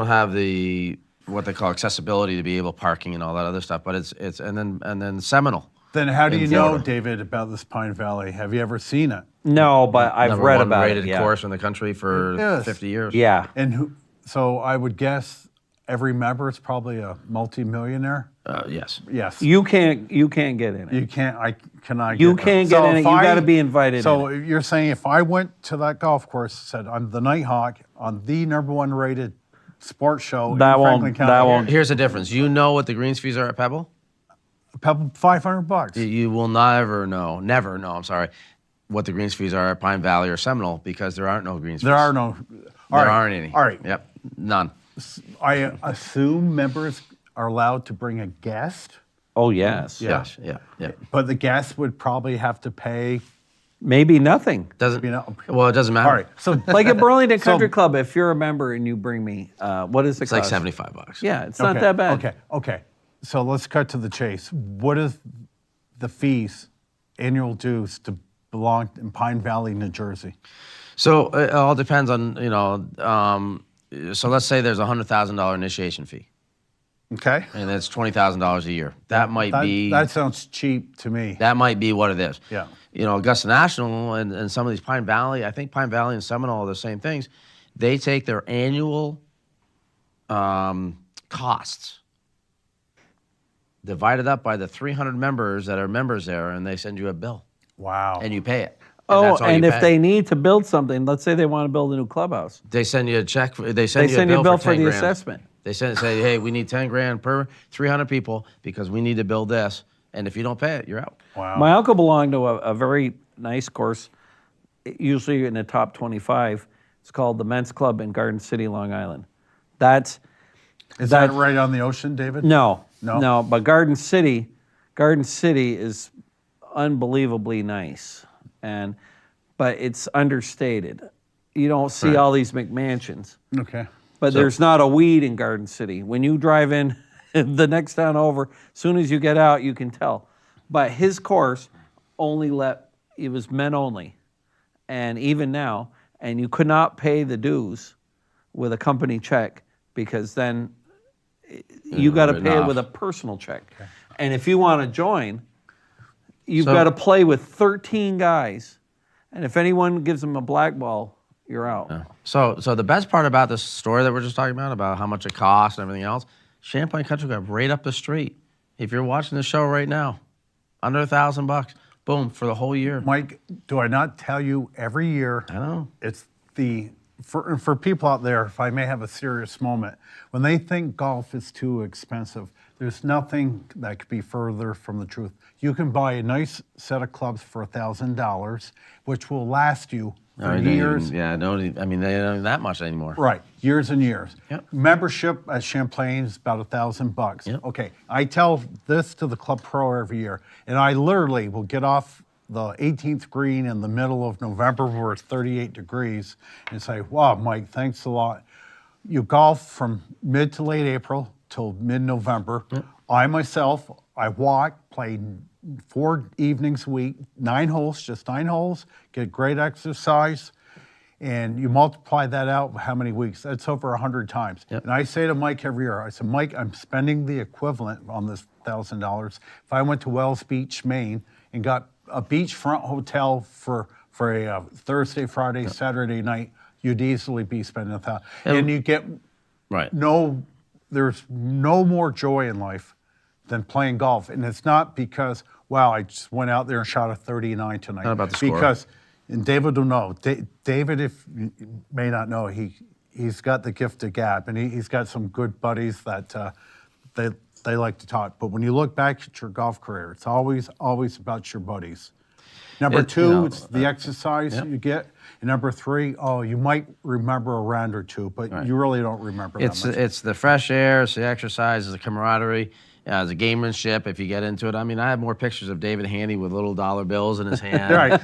have the what they call accessibility to be able parking and all that other stuff. But it's and then Seminole. Then how do in you know, Florida. David, about this Pine Valley? Have you ever seen it? No, but I've Number read one about rated it. Yeah. course in the country for Yes. 50 years. Yeah. And who? So I would guess every member is probably a multimillionaire. Yes. Yes. You can't get in it. You can't. I cannot. You get can't that. get in it. if You gotta be invited So in you're saying if I went to that golf course, said I'm the Nighthawk on the number one rated sports show That in won't- Franklin County, that won't- Here's the difference. You know what the greens fees are at Pebble? Pebble, $500. You will never know, I'm sorry, what the greens fees are at Pine Valley or Seminole because there aren't no greens fees. There are no. There All right, aren't any. All right. Yep. None. I assume members are allowed to bring a guest, Oh yes. Yes. Yeah. Yeah. but the guest would probably have to pay. Maybe nothing. Doesn't. You know. Well, it doesn't matter. All right. So Like at Burlington So- Country Club, if you're a member and you bring me, what is it It's like cost? $75. Yeah, it's not that bad. Okay. So let's cut to the chase. What is the fees, annual dues to belong in Pine Valley, New Jersey? So it all depends on so let's say there's a $100,000 initiation fee, Okay. and it's $20,000 a year. That might be That sounds cheap to me. that might be what it is. Yeah. Augusta National and some of these Pine Valley, I think Pine Valley and Seminole are the same things. They take their annual costs, divide it up by the 300 members that are members there, and they send you a bill, Wow. and you pay it. Oh, that's all and you if pay. they need to build something, let's say they want to build a new clubhouse, They send you a check. They they send send you you a bill for the 10 grand. assessment. They say, hey, we need 10 grand per 300 people because we need to build this. And if you don't pay it, you're out. Wow. My uncle belonged to a very nice course, usually in the top 25. It's called the Men's Club in Garden City, Long Island. Is that right on the ocean, David? No, No? but Garden City is unbelievably nice, but it's understated. You don't see Right. all these McMansions, Okay. but there's not a weed in Garden City. When you drive in the next town over, as soon as you get out, you can tell. But his course it was men only, and even now, and you could not pay the dues with a company check because then you got to written pay it off. with a personal check. And if you want to join, you've So- got to play with 13 guys. And if anyone gives them a black ball, you're out. So the best part about this story that we're just talking about how much it costs and everything else, Champlain Country Club, right up the street. If you're watching the show right now, under $1,000, boom, for the whole year. Mike, do I not tell you every year? I know. It's for people out there, if I may have a serious moment, when they think golf is too expensive, there's nothing that could be further from the truth. You can buy a nice set of clubs for $1,000, which will last you for years. They don't even that much anymore. Right, years and years. Yep. Membership at Champlain is about $1,000. Yep. Okay, I tell this to the club pro every year, and I literally will get off the 18th green in the middle of November where it's 38 degrees and say, wow, Mike, thanks a lot. You golf from mid to late April till mid-November. Yep. I walk, play 4 evenings a week, 9 holes, just 9 holes, get great exercise, and you multiply that out how many weeks? That's over 100 times. Yep. And I say to Mike every year, I said, Mike, I'm spending the equivalent on this $1,000. If I went to Wells Beach, Maine, and got a beachfront hotel for a Thursday, Friday, Saturday night, you'd easily be spending $1,000. And you get there's no more joy in life than playing golf. And it's not because, wow, I just went out there and shot a 39 tonight. Not about the score. Because, and David will know, David, if you may not know, he's got the gift of gab, and he's got some good buddies that they like to talk. But when you look back at your golf career, it's always about your buddies. Number two, it's the exercise you get. And number three, you might remember a round or two, but you really don't remember that much. It's the fresh air, it's the exercise, it's the camaraderie, it's the gamemanship if you get into it. I mean, I have more pictures of David Hendi with little dollar bills in his hand,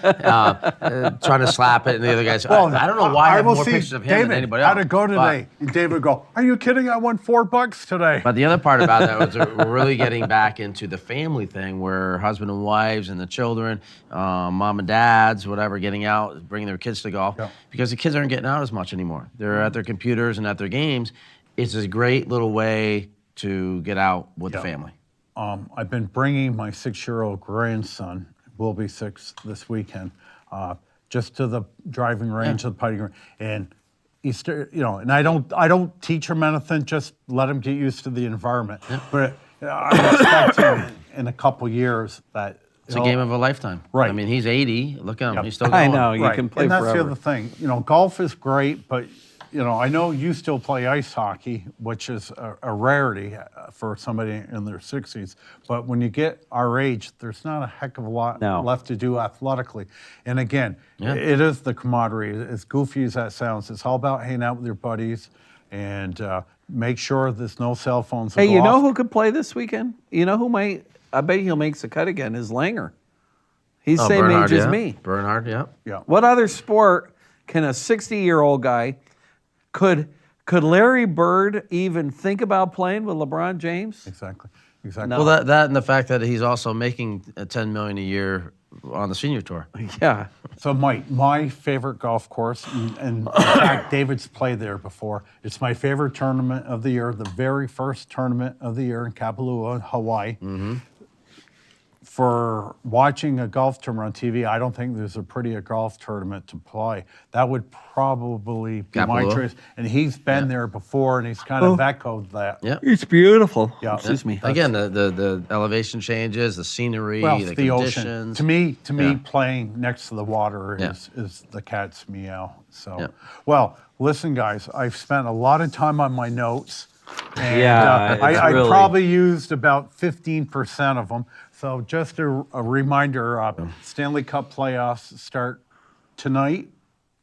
trying to slap it, and the other guys. Well, I don't know why I have more pictures of him David, than anybody else. How'd it go today? And David would go, are you kidding? I won $4 today. But the other part about that was we're really getting back into the family thing where husband and wives and the children, mom and dads, whatever, getting out, bringing their kids to golf. Yep. Because the kids aren't getting out as much anymore. They're at their computers and at their games. It's a great little way to get out with the family. I've been bringing my 6-year-old grandson, will be 6 this weekend, just to the driving range of the putting green, and he's, and I don't teach him anything, just let him get used to the environment. Yeah. But I expect him in a couple years that it's a game of a lifetime. Right. I mean, he's 80. Look at him. He's still going. I know. You can play and that's forever. the other thing. Golf is great, but I know you still play ice hockey, which is a rarity for somebody in their 60s. But when you get our age, there's not a heck of a lot left to do athletically. And again, it is the camaraderie. As goofy as that sounds, it's all about hanging out with your buddies and make sure there's no cell phones. Hey, you know who could play this weekend? You know who might? I bet he'll make the cut again. Is Langer. He's the same age as me. Bernhard, yeah. What other sport can a 60-year-old guy? Could Larry Bird even think about playing with LeBron James? Exactly. No. Well, that and the fact that he's also making $10 million a year on the senior tour. Yeah. So my favorite golf course, and in fact, David's played there before. It's my favorite tournament of the year, the very first tournament of the year in Kapalua, Hawaii. Mm-hmm. For watching a golf tournament on TV, I don't think there's a prettier golf tournament to play. That would probably be my choice. And he's been there before, and he's kind of echoed that. Yeah, it's beautiful. Yeah. Excuse me. Again, the elevation changes, the scenery, the conditions. Ocean. To me, playing next to the water is the cat's meow. So, well, listen, guys, I've spent a lot of time on my notes. And, I probably used about 15% of them. So just a reminder, Stanley Cup Playoffs start tonight.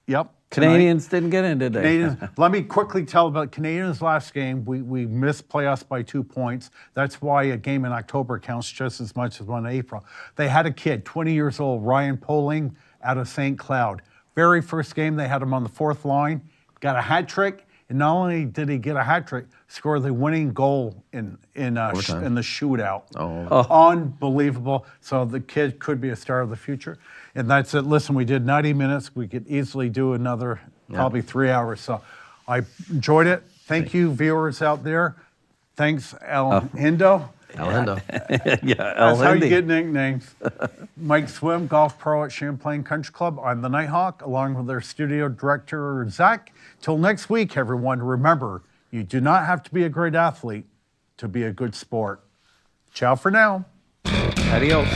Yep. Canadians didn't get in today. Canadians, let me quickly tell about Canadians' last game. We missed playoffs by 2 points. That's why a game in October counts just as much as one in April. They had a kid, 20 years old, Ryan Poling, out of St. Cloud. Very first game, they had him on the 4th line, got a hat trick. And not only did he get a hat trick, score the winning goal in the shootout. Unbelievable. So the kid could be a star of the future. And that's it. Listen, we did 90 minutes. We could easily do another probably 3 hours. So I enjoyed it. Thank you, viewers out there. Thanks, El Hendo. El Hendo. That's how you get nicknames. Mike Swim, golf pro at Champlain Country Club. I'm the Nighthawk, along with our studio director, Zach. Till next week, everyone, remember, you do not have to be a great athlete to be a good sport. Ciao for now. Adios.